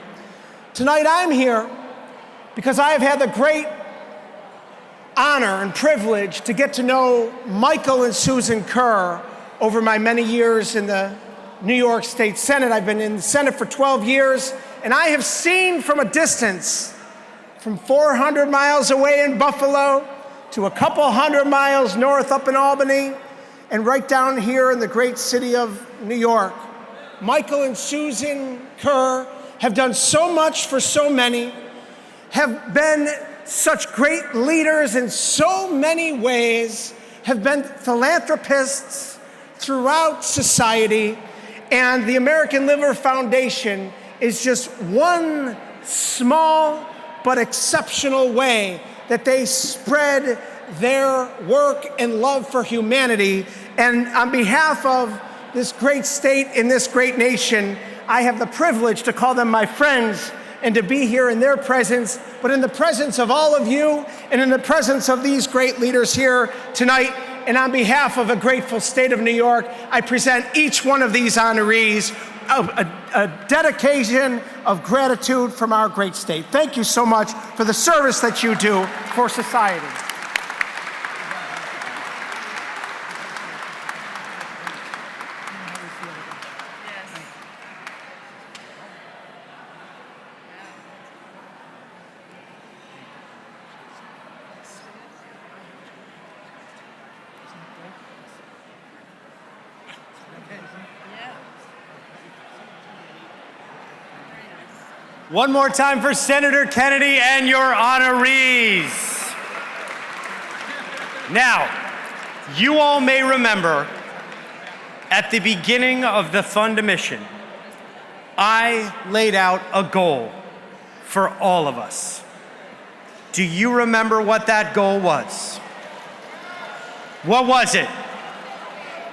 Speaker 1: Tonight I'm here because I have had the great honor and privilege to get to know Michael and Susan Kerr over my many years in the New York State Senate. I've been in the Senate for 12 years, and I have seen from a distance, from 400 miles away in Buffalo to a couple hundred miles north up in Albany, and right down here in the great city of New York. Michael and Susan Kerr have done so much for so many, have been such great leaders in so many ways, have been philanthropists throughout society, and the American Liver Foundation is just one small but exceptional way that they spread their work and love for humanity. And on behalf of this great state and this great nation, I have the privilege to call them my friends and to be here in their presence, but in the presence of all of you and in the presence of these great leaders here tonight. And on behalf of a grateful state of New York, I present each one of these honorees a dedication of gratitude from our great state. Thank you so much for the service that you do for society.
Speaker 2: One more time for Senator Kennedy and your honorees. Now, you all may remember at the beginning of the Fund a Mission, I laid out a goal for all of us. Do you remember what that goal was? What was it?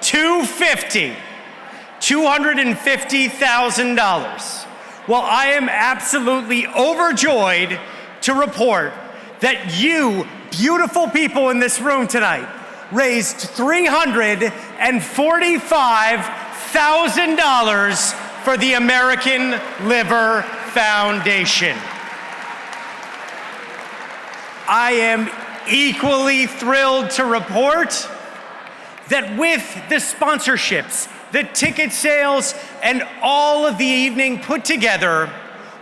Speaker 2: $250,000. Well, I am absolutely overjoyed to report that you, beautiful people in this room tonight, raised $345,000 for the American Liver Foundation. I am equally thrilled to report that with the sponsorships, the ticket sales, and all of the evening put together,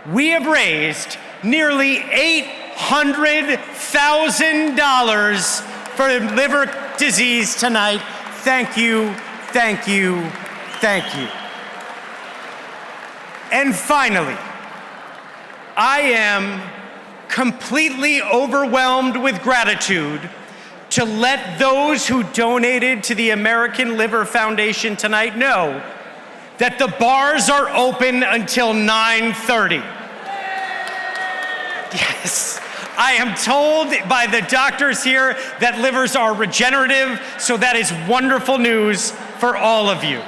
Speaker 2: we have raised nearly $800,000 for liver disease tonight. Thank you, thank you, thank you. And finally, I am completely overwhelmed with gratitude to let those who donated to the American Liver Foundation tonight know that the bars are open until 9:30. Yes, I am told by the doctors here that livers are regenerative, so that is wonderful news for all of you.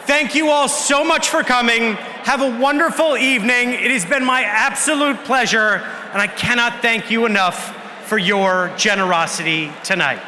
Speaker 2: Thank you all so much for coming. Have a wonderful evening. It has been my absolute pleasure, and I cannot thank you enough for your generosity tonight.